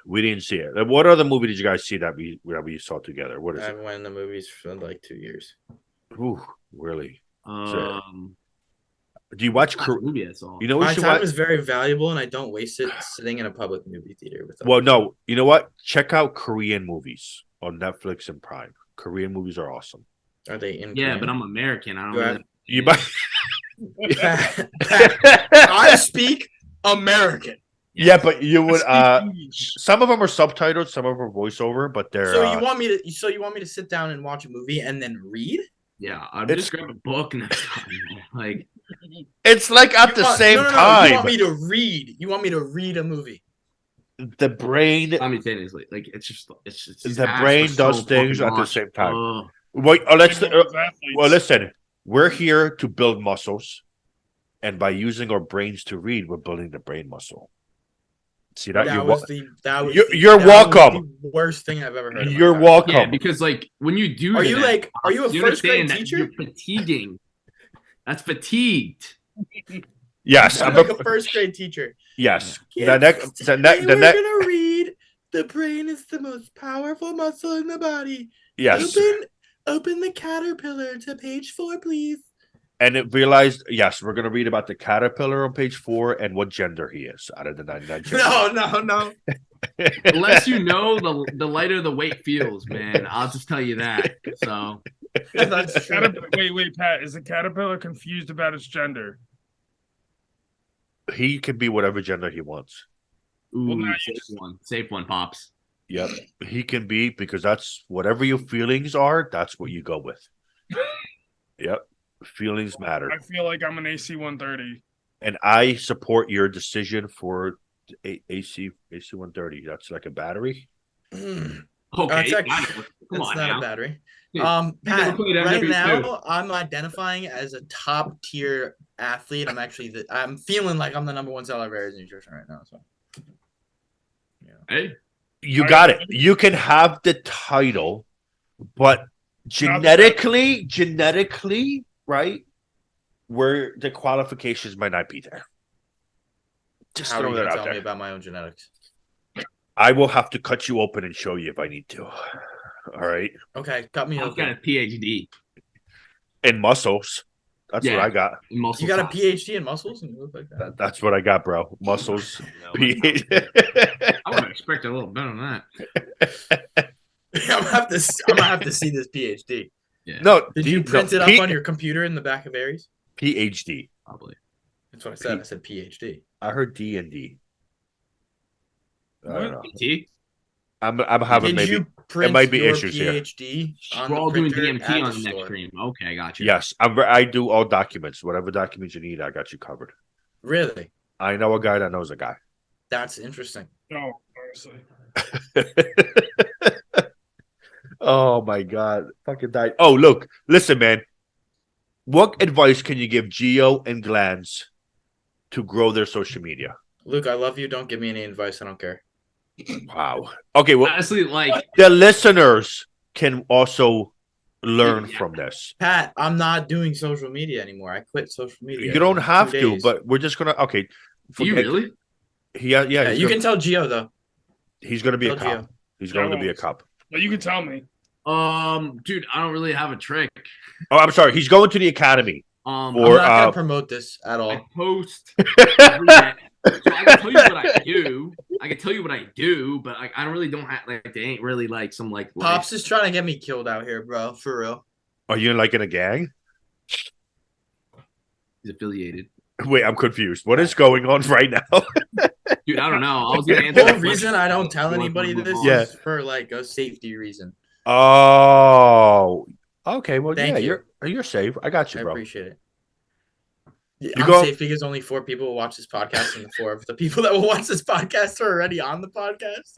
We didn't see it. What other movie did you guys see that we saw together? What I is it? haven't went in the movies for like 2 years. Ooh, really? Do you Last watch? movie I saw. You know what My you should time watch? is very valuable, and I don't waste it sitting in a public movie theater with. Well, no. You know what? Check out Korean movies on Netflix and Prime. Korean movies are awesome. Are they in? Yeah, Korean? but I'm American. I don't Do I- really. You might. I speak American. Yeah, but you would. speak English. Some of them are subtitled, some of them are voiceover, but they're. So you want me to? So you want me to sit down and watch a movie and then read? Yeah, I'll It's- just grab a book next time. Like, It's like at the same no, time. You want me to read? You want me to read a movie? The brain. simultaneously, like it's just these The ads brain are so does things fucking at the much. same time. Ugh. Wait. Oh, let's. Like one of those athletes. Well, listen. We're here to build muscles, and by using our brains to read, we're building the brain muscle. See that? That was the You're welcome. the worst thing I've ever heard. in my You're life. welcome. Yeah, because like when you do, Are you that, like? Are you a you first grade understand that teacher? you're fatiguing. That's fatigued. Yes, I'm I'm like a first grade teacher. yes. Kids, The next, today we're next, gonna read. The brain is the most powerful muscle in the body. yes. Open the caterpillar to page 4, please. And it realized, yes, we're going to read about the caterpillar on page 4 and what gender he is out of the 99 genders. No. The less you know, the lighter the weight feels, man. I'll just tell you that. So That's true. Wait, Pat. Is the caterpillar confused about its gender? He can be whatever gender he wants. ooh, now safe one, pops. Yep. He can be, because that's whatever your feelings are, that's what you go with. Yep. Feelings matter. I feel like I'm an AC 130. And I support your decision for AC 130. That's like a battery. Mm. Okay, It's actually- come It's on not now. a battery. Dude, Pat, never played right MW2. now I'm identifying as a top tier athlete. I'm feeling like I'm the number one seller of Aries nutrition right now. So Hey, You got it. You can have the title, but genetically, right, where the qualifications might not be there. Just how are throw you that gonna out tell me there. about my own genetics? I will have to cut you open and show you if I need to. All right. Okay, cut me I've got a open. PhD And muscles. That's Yeah. what I got. in muscle You got a science. PhD in muscles and you look like that. That's what I got, bro. Muscles. No, PhD. I would have expected a little better than that. I'm gonna have to see this PhD. Yeah, No, Did you print it up on your computer in the back of Aries? PhD? probably. That's what I said. I said PhD. I heard D and D. I don't know. PT? I'm having Did maybe. you print might be your issues here. PhD on We're the all doing printer DMT at on the the next store? stream. Okay, I got you. Yes, I do all documents. Whatever documents you need, I got you covered. Really? I know a guy that knows a guy. That's interesting. No, honestly. Oh my god, fucking died. Oh look, listen, man. What advice can you give Gio and Glantz to grow their social media? Luke, I love you. Don't give me any advice. I don't care. Wow. Okay, well, Honestly, like the listeners can also learn Yeah. from this. Pat, I'm not doing social media anymore. I quit social media. You don't in have 2 to, days. but we're just gonna. Okay. do you really? Yeah, yeah, he's you gonna, can tell Gio though. he's gonna be a Tell cop. Gio. He's going to be a cop. But you can tell me. Dude, I don't really have a trick. Oh, I'm sorry. He's going to the academy. Or I'm Or, not gonna promote this at I all. post every day. So I can tell you what I do. I can tell you what I do, but like I don't really don't have like they ain't really like some like Pops is trying to get me killed out here, bro. For real. Are you like in a gang? he's affiliated. Wait, I'm confused. What is going on right now? Dude, I don't know. I was gonna The answer whole that reason question. I don't tell You want to anybody move this on? Yeah. is for like a safety reason. Oh, okay. Well, Thank yeah, you. you're safe. I got you, I bro. appreciate it. You I'm go. safe because only 4 people will watch this podcast, and the 4 of the people that will watch this podcast are already on the podcast.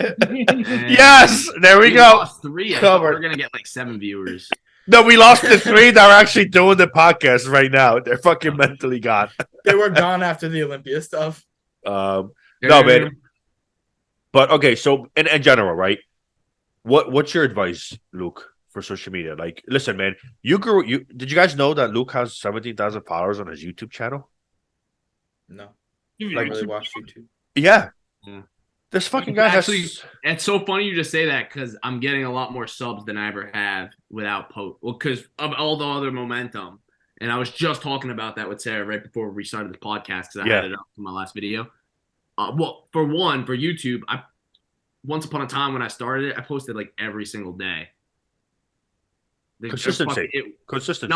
Yes, there we go. Lost 3. I thought we Covered. were gonna get like 7 viewers. No, we lost the 3 that are actually doing the podcast right now. They're fucking mentally gone. They were gone after the Olympia stuff. No, man. But okay, so in general, right? What's your advice, Luke, for social media? Like, listen, man, did you guys know that Luke has 17,000 followers on his YouTube channel? No, You I Like- really YouTube- watch YouTube. Yeah. Yeah. This fucking guy Actually, has. It's so funny you just say that because I'm getting a lot more subs than I ever have without post. Well, because of all the other momentum. And I was just talking about that with Sarah right before we started the podcast because I Yeah. had it up in my last video. Well, for YouTube, once upon a time when I started it, I posted like every single day. Consistency. Consistency.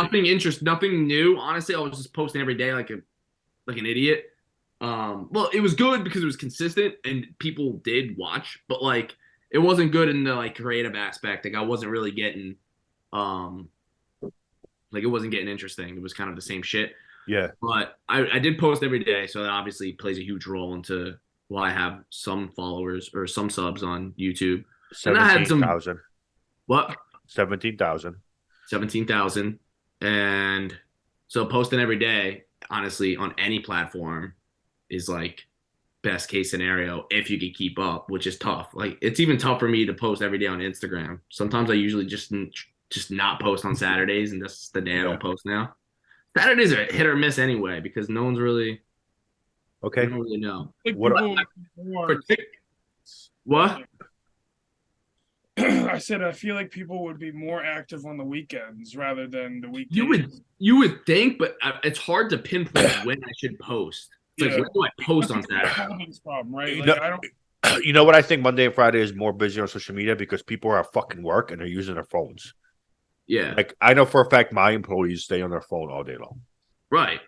Nothing new. Honestly, I was just posting every day like an idiot. Well, it was good because it was consistent and people did watch, but like it wasn't good in the like creative aspect. Like I wasn't really getting like it wasn't getting interesting. It was kind of the same shit. Yeah. But I did post every day, so that obviously plays a huge role into why I have some followers or some subs on YouTube. And I had some 17,000. what? 17,000. 17,000. And so posting every day, honestly, on any platform is like best case scenario if you can keep up, which is tough. Like it's even tough for me to post every day on Instagram. Sometimes I usually just not post on Saturdays, and that's the day I don't post now. Saturdays are hit or miss anyway because no one's really Okay. they don't really know. Like What- people more- What? I said I feel like people would be more active on the weekends rather than the weekdays. You would think, but it's hard to pinpoint when I should post. It's like, Yeah. when do I post on That's the Saturday? confidence problem, right? You Like know- I don't. You know what I think Monday and Friday is more busy on social media because people are at fucking work and they're using their phones. Yeah, Like I know for a fact my employees stay on their phone all day long. right.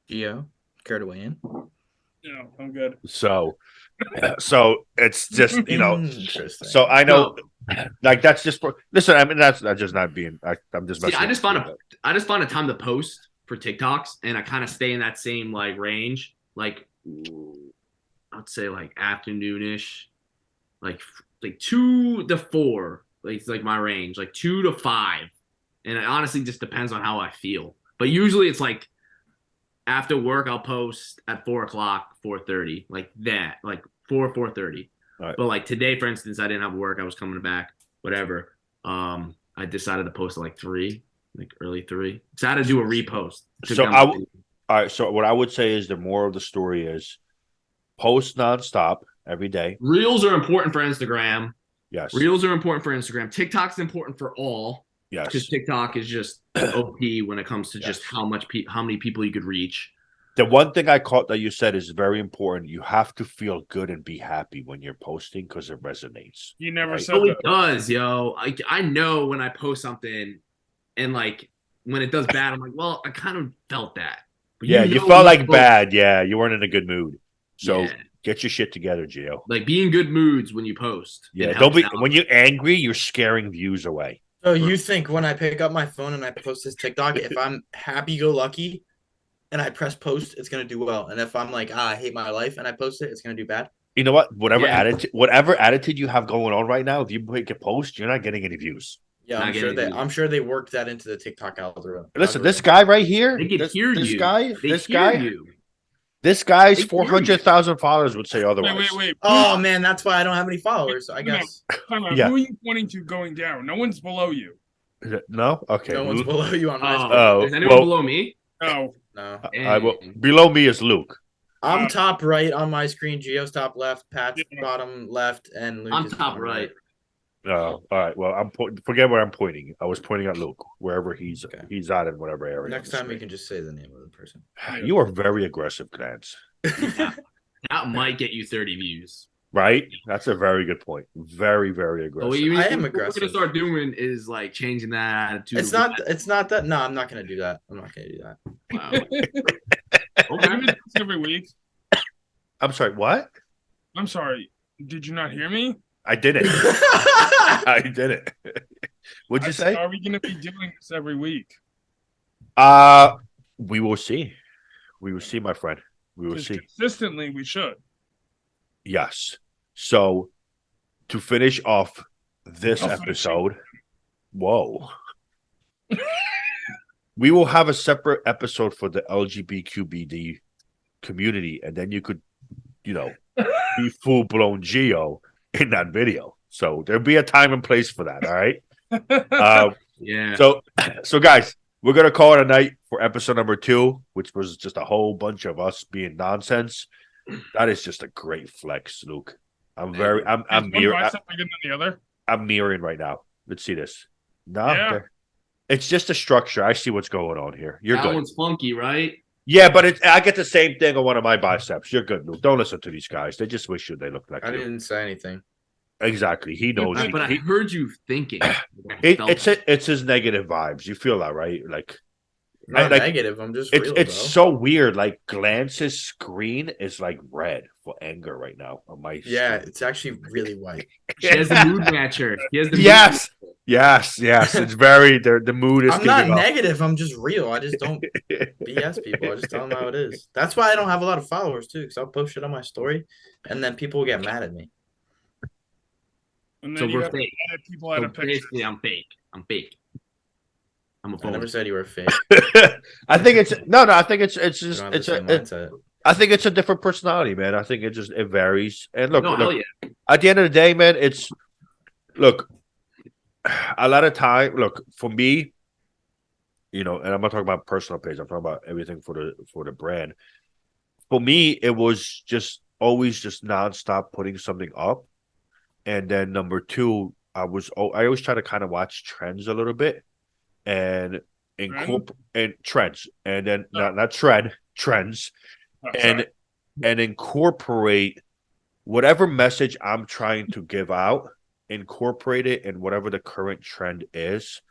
Gio, care to weigh in? No, I'm good. So it's just Interesting. So I know, like that's just for listen. I mean that's just not being. I'm just. See, messing I just with found you. I just found a time to post for TikToks, and I kind of stay in that same like range, like I'd say like afternoonish, like 2 to 4, like it's like my range, like 2 to 5, and it honestly just depends on how I feel. But usually it's like after work, I'll post at 4:00, 4:30, like that, like 4:30. Right. But like today, for instance, I didn't have work. I was coming back, whatever. I decided to post at like 3, like early 3. So I had to do a repost. So all right. So what I would say is the moral of the story is post nonstop every day. Reels are important for Instagram. Yes. Reels are important for Instagram. TikTok's important for all because Yes. TikTok is just OP when it comes to just how many people you could reach. The one thing I caught that you said is very important. You have to feel good and be happy when you're posting because it resonates. You never Right. said Oh, it that. does, yo. I know when I post something and like when it does bad, I'm like, well, I kind of felt that. But Yeah, you felt like bad. Yeah, you weren't in a good mood. So Yeah. get your shit together, Gio. Like be in good moods when you post. It Yeah, don't helps be out. when you're angry. You're scaring views away. So you think when I pick up my phone and I post this TikTok, if I'm happy-go-lucky and I press post, it's gonna do well. And if I'm like, I hate my life and I post it, it's gonna do bad. You know what? Whatever Yeah. attitude you have going on right now, if you make a post, you're not getting any views. Yeah, Not I'm sure they worked that into the TikTok algorithm. Listen, this guy right here, They can hear this you. guy, They this hear guy, you. this guy's They hear you. 400,000 followers would say otherwise. Wait. Oh man, that's why I don't have any followers. So I No, guess Time out. Yeah. Who are you pointing to going down? No one's below you. No, okay. no one's below you on my screen. Oh, Is anyone well- below me? No. No, I will, below me is Luke. I'm top right on my screen. Gio's top left. Pat's Yeah. bottom left, and Luke I'm is top bottom right. Oh, all right. Well, forget where I'm pointing. I was pointing at Luke, wherever he's Okay. at in whatever area. Next time we can just say the name of the person. You are very aggressive, Glantz. That might get you 30 views. Right? That's a very good point. Very, very aggressive. What I am what we're aggressive. gonna start doing is like changing that attitude. It's not that. No, I'm not gonna do that. I'm not gonna do that. Wow. We're Okay. doing this every week. I'm sorry. What? I'm sorry. Did you not hear me? I didn't. I didn't. What'd I you said, say? are we going to be doing this every week? We will see. We will see, my friend. We will Because see. consistently we should. Yes. So to finish off this Oh, finishing. episode, whoa. We will have a separate episode for the LGBTQBD community, and then you could, be full blown Geo in that video. So there'll be a time and place for that. All right. Yeah. So guys, we're gonna call it a night for episode number 2, which was just a whole bunch of us being nonsense. That is just a great flex, Luke. I'm Is one bicep bigger than the other? I'm mirroring right now. Let's see this. No, Yeah. it's just a structure. I see what's going on here. You're That good. one's funky, right? Yeah, but I get the same thing on one of my biceps. You're good, Luke. Don't listen to these guys. They just wish you they looked like I you. didn't say anything. Exactly. He knows. But I he- heard you thinking. it's his negative vibes. You feel that, right? Like Not like, negative. I'm just it's real, it's bro. so weird. Like Glantz's screen is like red for anger right now on my Yeah, screen. it's actually really white. She has the mood matcher. He has the Yes. Yes, it's very the mood is I'm not giving up. negative. I'm just real. I just don't BS people. I just tell them how it is. That's why I don't have a lot of followers too, because I'll post shit on my story, and then people will get mad at me. And So then you we're have to fake. edit people out So of pictures. basically, I'm fake. I'm fake. I'm a I phone. never said you were fake. I think it's no. I think it's You just don't have the it's same a mindset. I think it's a different personality, man. I think it varies. And look, No, hell yeah. at the end of the day, man, it's look a lot of time. Look for me, and I'm not talking about personal page. I'm talking about everything for the brand. For me, it was just always just nonstop putting something up, and then number 2, I always try to kind of watch trends a little bit and incorporate and trends, and then not trends, Oh, and sorry. and incorporate whatever message I'm trying to give out, incorporate it in whatever the current trend is.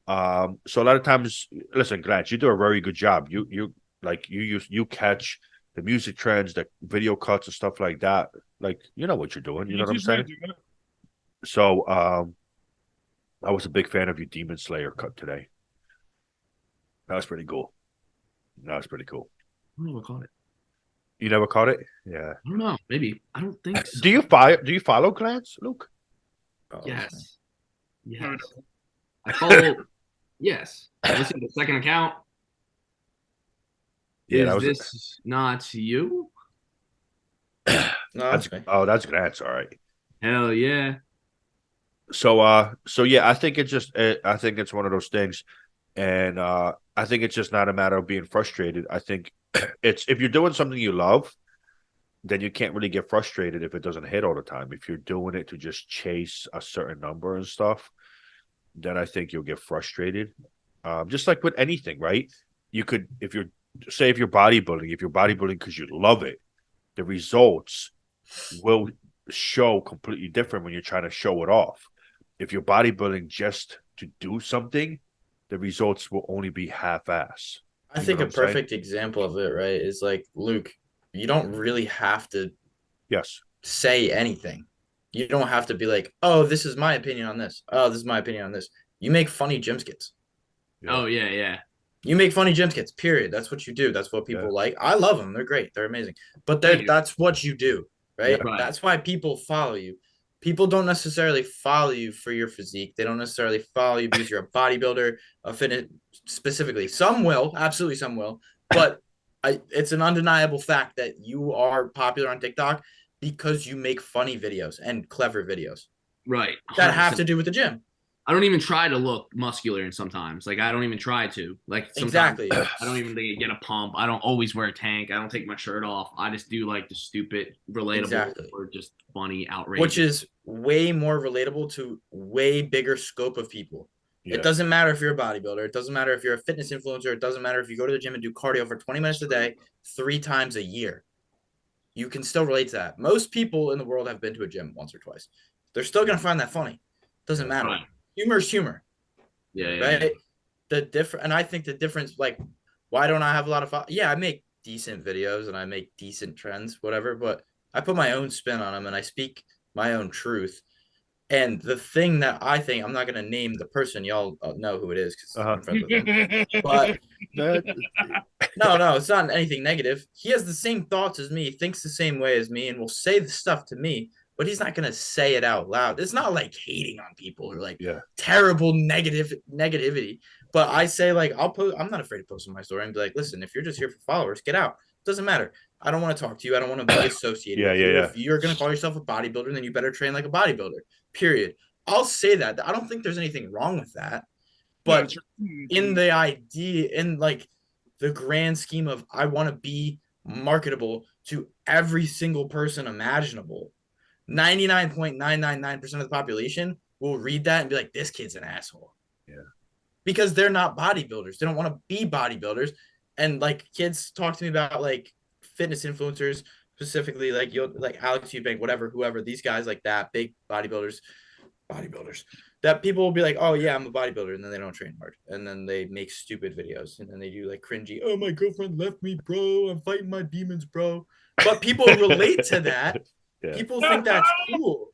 So a lot of times, listen, Glantz, you do a very good job. You catch the music trends, the video cuts and stuff like that. Like, you know what you're doing. You know what I'm teach me how to saying? do that? So I was a big fan of your Demon Slayer cut today. That was pretty cool. I don't know what caught it. You never caught it? Yeah. I don't know. Maybe. I don't think so. Do you follow Glantz, Luke? Oh, Yes. No, Yes. I follow. Yes. This is the second account. Yeah, Is this not you? No, that's me. that's Glantz, all right. Hell yeah. So yeah, I think it's one of those things, and I think it's just not a matter of being frustrated. I think it's if you're doing something you love, then you can't really get frustrated if it doesn't hit all the time. If you're doing it to just chase a certain number and stuff, then I think you'll get frustrated. Just like with anything, right? You could, if you're bodybuilding because you love it, the results will show completely different when you're trying to show it off. If you're bodybuilding just to do something, the results will only be half-ass. I You think know a what I'm saying? perfect example of it, right, is like Luke. You don't really have to Yes. say anything. You don't have to be like, "Oh, this is my opinion on this. Oh, this is my opinion on this." You make funny gym skits. Yeah. Oh yeah, yeah. You make funny gym skits. Period. That's what you do. That's what people like. I love them. They're great. They're amazing. But Thank you. that's what you do, right? Yeah. Right. That's why people follow you. People don't necessarily follow you for your physique. They don't necessarily follow you because you're a bodybuilder, a fitness specifically. Some will, absolutely some will, but it's an undeniable fact that you are popular on TikTok because you make funny videos and clever videos Right. that have 100%. to do with the gym. I don't even try to look muscular, and sometimes, like, I don't even try to. Like, sometimes Exactly. I don't even get a pump. I don't always wear a tank. I don't take my shirt off. I just do like the stupid, relatable, Exactly. or just funny, outrageous. Which is way more relatable to way bigger scope of people. Yeah. It doesn't matter if you're a bodybuilder. It doesn't matter if you're a fitness influencer. It doesn't matter if you go to the gym and do cardio for 20 minutes a day, 3 times a year. You can still relate to that. Most people in the world have been to a gym once or twice. They're still going to find that funny. Doesn't matter. Right. Humor is humor. Yeah. Right? And I think the difference, like, why don't I have a lot of I make decent videos and I make decent trends, whatever, but I put my own spin on them and I speak my own truth. And the thing that I think, I'm not going to name the person, y'all know who it is because I'm friends with him. But no, it's not anything negative. He has the same thoughts as me, thinks the same way as me, and will say the stuff to me, but he's not going to say it out loud. It's not like hating on people or like terrible negativity. But I say, like, I'm not afraid to post on my story and be like, listen, if you're just here for followers, get out. It doesn't matter. I don't want to talk to you. I don't want to be associated with you. If you're going to call yourself a bodybuilder, then you better train like a bodybuilder, period. I'll say that. I don't think there's anything wrong with that. But in the idea, in like the grand scheme of I want to be marketable to every single person imaginable, 99.999% of the population will read that and be like, this kid's an asshole. Yeah. Because they're not bodybuilders. They don't want to be bodybuilders. And like kids talk to me about like fitness influencers, specifically like Alex Eubank, whoever, these guys like that, big bodybuilders, that people will be like, oh yeah, I'm a bodybuilder, and then they don't train hard, and then they make stupid videos, and then they do like cringy, oh my girlfriend left me, bro, I'm fighting my demons, bro. But people relate to that. People think that's cool.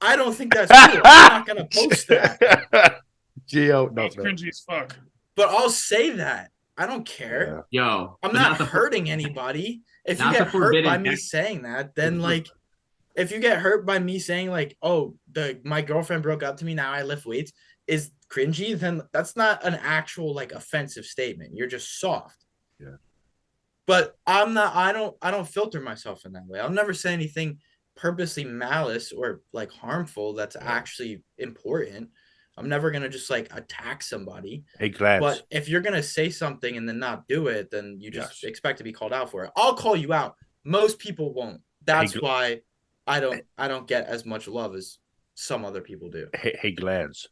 I don't think that's cool. I'm not gonna post that. Geo, That's cringy as fuck. But I'll say that. I don't care. Yo, I'm not hurting anybody. If you get hurt by me saying that, then like, if you get hurt by me saying like, oh, my girlfriend broke up to me, now I lift weights, is cringy, then that's not an actual like offensive statement. You're just soft. Yeah. But I don't filter myself in that way. I'll never say anything purposely malice or like harmful that's actually important. I'm never gonna just like attack somebody. Hey, Glantz. But if you're gonna say something and then not do it, then you just expect to be called out for it. I'll call you out. Most people won't. That's why I don't get as much love as some other people do. Hey, Glantz.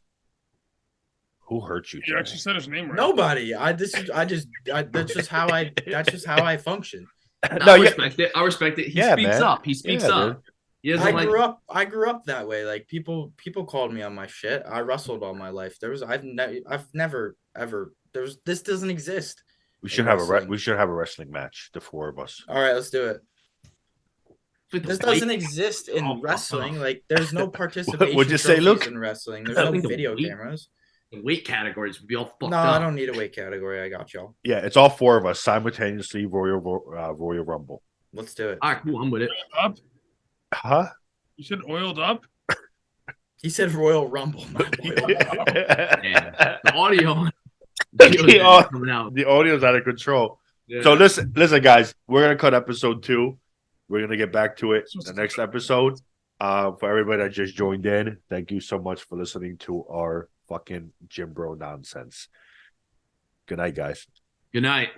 Who hurt you? You actually said his name right. Nobody. That's just how I function. I respect it. He speaks up. He speaks up. I grew up that way. Like people called me on my shit. I wrestled all my life. I've never ever. This doesn't exist. We should have a wrestling match, the four of us. All right, let's do it. This doesn't exist in wrestling. Like there's no participation. Would you say, look, in wrestling? There's no video cameras. The weight categories would be all fucked up. No, I don't need a weight category. I got y'all. Yeah, it's all four of us simultaneously. Royal Rumble. Let's do it. All right, cool. I'm with it. Up? Huh? You said oiled up? He said Royal Rumble. Not Oil Rumble. Yeah. The audio. The audio's out of control. Yeah. So listen, guys. We're gonna cut episode 2. We're gonna get back to it the next episode. For everybody that just joined in, thank you so much for listening to our fucking gym bro nonsense. Good night, guys. Good night.